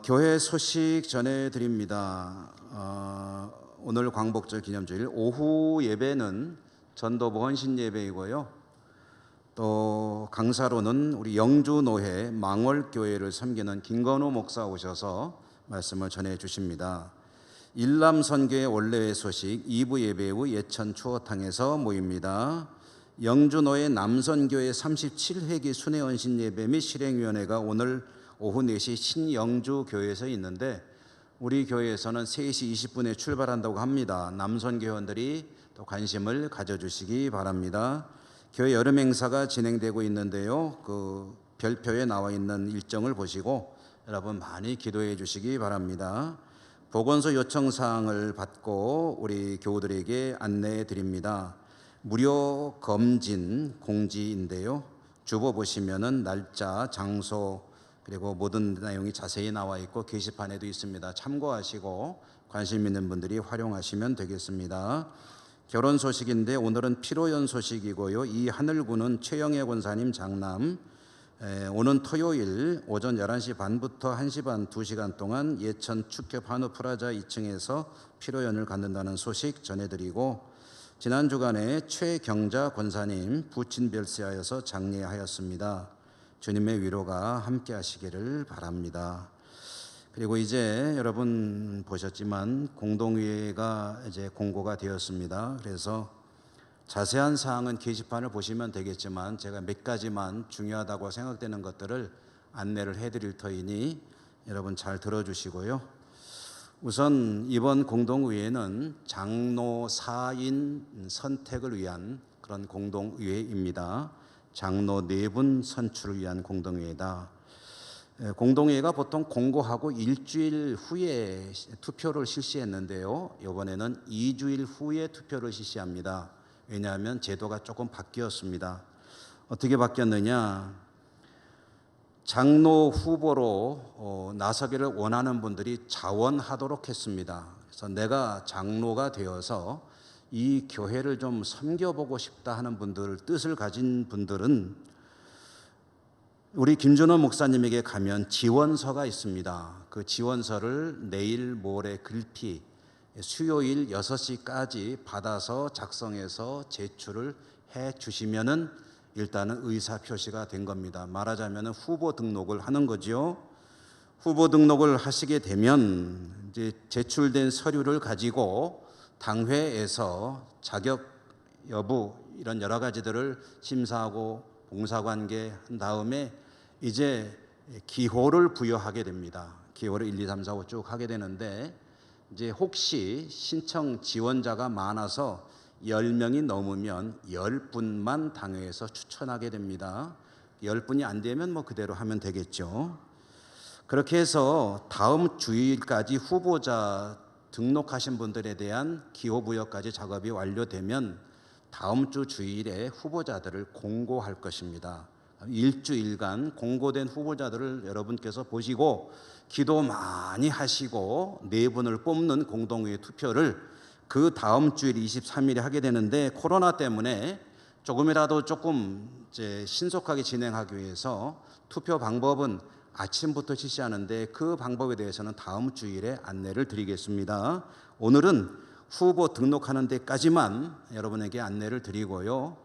교회 소식 전해드립니다. 오늘 광복절 기념주일 오후 예배는 전도부 헌신 예배이고요. 또 강사로는 우리 영주노회 망월교회를 섬기는 김건우 목사 오셔서 말씀을 전해 주십니다. 일남선교회 원래회 소식 2부 예배 후 예천 추어탕에서 모입니다. 영주노회 남선교회 37회기 순회헌신 예배 및 실행위원회가 오늘 오후 4시 신영주교회에서 있는데 우리 교회에서는 3시 20분에 출발한다고 합니다. 남선교회원들이 또 관심을 가져주시기 바랍니다. 교회 여름 행사가 진행되고 있는데요. 그 별표에 나와 있는 일정을 보시고 여러분 많이 기도해 주시기 바랍니다. 보건소 요청 사항을 받고 우리 교우들에게 안내해 드립니다. 무료 검진 공지인데요. 주보 보시면은 날짜, 장소 그리고 모든 내용이 자세히 나와 있고 게시판에도 있습니다. 참고하시고 관심 있는 분들이 활용하시면 되겠습니다. 결혼 소식인데 오늘은 피로연 소식이고요. 이 하늘군은 최영애 권사님 장남 오는 토요일 오전 11시 반부터 1시 반 2시간 동안 예천 축협 한우 프라자 2층에서 피로연을 갖는다는 소식 전해드리고 지난 주간에 최경자 권사님 부친별세하여서 장례하였습니다. 주님의 위로가 함께 하시기를 바랍니다. 그리고 이제 여러분 보셨지만 공동의회가 이제 공고가 되었습니다. 그래서 자세한 사항은 게시판을 보시면 되겠지만 제가 몇 가지만 중요하다고 생각되는 것들을 안내를 해드릴 터이니 여러분 잘 들어주시고요. 우선 이번 공동의회는 장로 4인 선택을 위한 그런 공동의회입니다. 장로 4분 선출을 위한 공동의회다. 공동회의가 보통 공고하고 일주일 후에 투표를 실시했는데요. 이번에는 2주일 후에 투표를 실시합니다. 왜냐하면 제도가 조금 바뀌었습니다. 어떻게 바뀌었느냐? 장로 후보로 나서기를 원하는 분들이 자원하도록 했습니다. 그래서 내가 장로가 되어서 이 교회를 좀 섬겨보고 싶다 하는 분들, 뜻을 가진 분들은 우리 김준호 목사님에게 가면 지원서가 있습니다. 그 지원서를 내일 모레 글피 수요일 6시까지 받아서 작성해서 제출을 해 주시면은 일단은 의사 표시가 된 겁니다. 말하자면 후보 등록을 하는 거죠. 후보 등록을 하시게 되면 이제 제출된 서류를 가지고 당회에서 자격 여부 이런 여러 가지들을 심사하고 봉사관계 한 다음에 이제 기호를 부여하게 됩니다. 기호를 1, 2, 3, 4, 5 쭉 하게 되는데 이제 혹시 신청 지원자가 많아서 10명이 넘으면 10분만 당회에서 추천하게 됩니다. 10분이 안 되면 뭐 그대로 하면 되겠죠. 그렇게 해서 다음 주일까지 후보자 등록하신 분들에 대한 기호 부여까지 작업이 완료되면 다음 주 주일에 후보자들을 공고할 것입니다. 일주일간 공고된 후보자들을 여러분께서 보시고 기도 많이 하시고 네 분을 뽑는 공동의회 투표를 그 다음 주일 23일에 하게 되는데 코로나 때문에 조금이라도 조금 이제 신속하게 진행하기 위해서 투표 방법은 아침부터 실시하는데 그 방법에 대해서는 다음 주일에 안내를 드리겠습니다. 오늘은 후보 등록하는 데까지만 여러분에게 안내를 드리고요.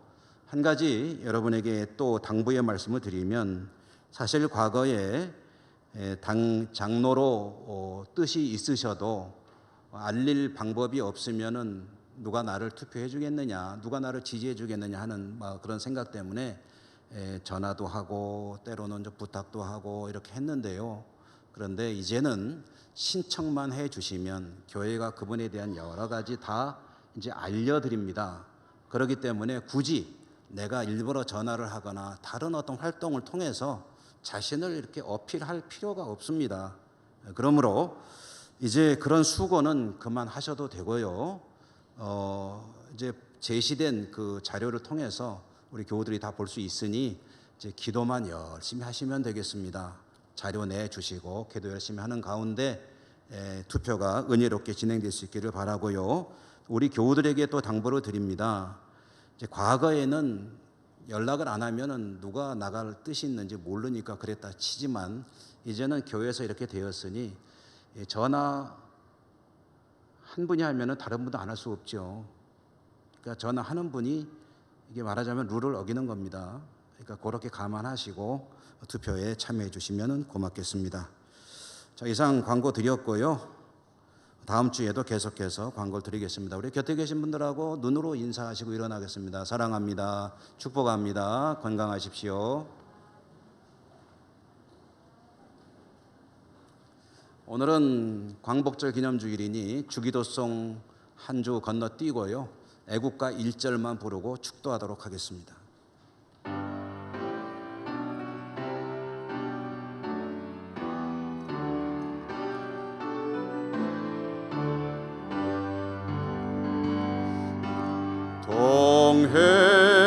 한 가지 여러분에게 또 당부의 말씀을 드리면 사실 과거에 당 장로로 뜻이 있으셔도 알릴 방법이 없으면은 누가 나를 투표해 주겠느냐, 누가 나를 지지해 주겠느냐 하는 그런 생각 때문에 전화도 하고 때로는 좀 부탁도 하고 이렇게 했는데요. 그런데 이제는 신청만 해 주시면 교회가 그분에 대한 여러 가지 다 이제 알려드립니다. 그렇기 때문에 굳이 내가 일부러 전화를 하거나 다른 어떤 활동을 통해서 자신을 이렇게 어필할 필요가 없습니다. 그러므로 이제 그런 수고는 그만하셔도 되고요. 이제 제시된 그 자료를 통해서 우리 교우들이 다 볼 수 있으니 이제 기도만 열심히 하시면 되겠습니다. 자료 내주시고 기도 열심히 하는 가운데 투표가 은혜롭게 진행될 수 있기를 바라고요. 우리 교우들에게 또 당부를 드립니다. 이제 과거에는 연락을 안 하면은 누가 나갈 뜻이 있는지 모르니까 그랬다 치지만 이제는 교회에서 이렇게 되었으니 전화 한 분이 하면은 다른 분도 안 할 수 없죠. 그러니까 전화하는 분이 이게 말하자면 룰을 어기는 겁니다. 그러니까 그렇게 감안하시고 투표에 참여해 주시면 고맙겠습니다. 자, 이상 광고 드렸고요. 다음 주에도 계속해서 광고를 드리겠습니다. 우리 곁에 계신 분들하고 눈으로 인사하시고 일어나겠습니다. 사랑합니다. 축복합니다. 건강하십시오. 오늘은 광복절 기념주일이니 주기도송 한 주 건너뛰고요. 애국가 1절만 부르고 축도하도록 하겠습니다.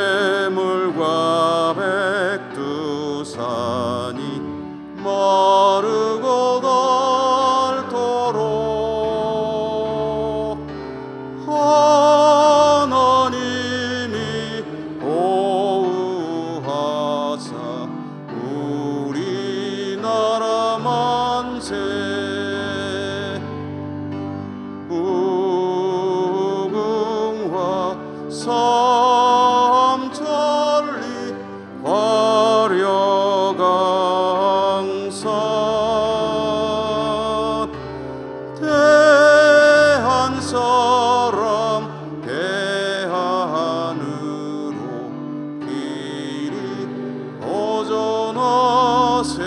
동해물과 백두산이 마르고 닳도록 하나님이 보호하사 우리나라 만세 무궁화 삼천리 화려강산 대한 사람 대한으로 길이 허전하세.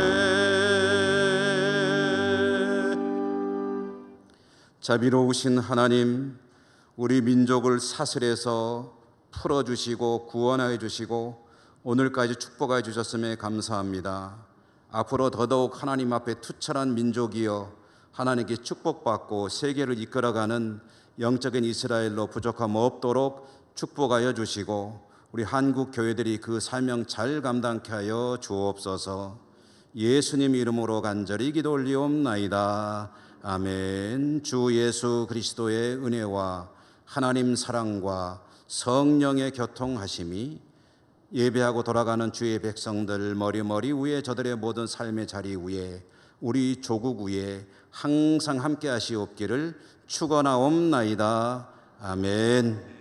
자비로우신 하나님, 우리 민족을 사슬에서 풀어주시고 구원하여 주시고 오늘까지 축복하여 주셨음에 감사합니다. 앞으로 더더욱 하나님 앞에 투철한 민족이여 하나님께 축복받고 세계를 이끌어가는 영적인 이스라엘로 부족함 없도록 축복하여 주시고 우리 한국 교회들이 그 사명 잘 감당케 하여 주옵소서. 예수님 이름으로 간절히 기도 올리옵나이다. 아멘. 주 예수 그리스도의 은혜와 하나님 사랑과 성령의 교통하심이 예배하고 돌아가는 주의 백성들 머리 위에 저들의 모든 삶의 자리 위에 우리 조국 위에 항상 함께 하시옵기를 축원하옵나이다. 아멘.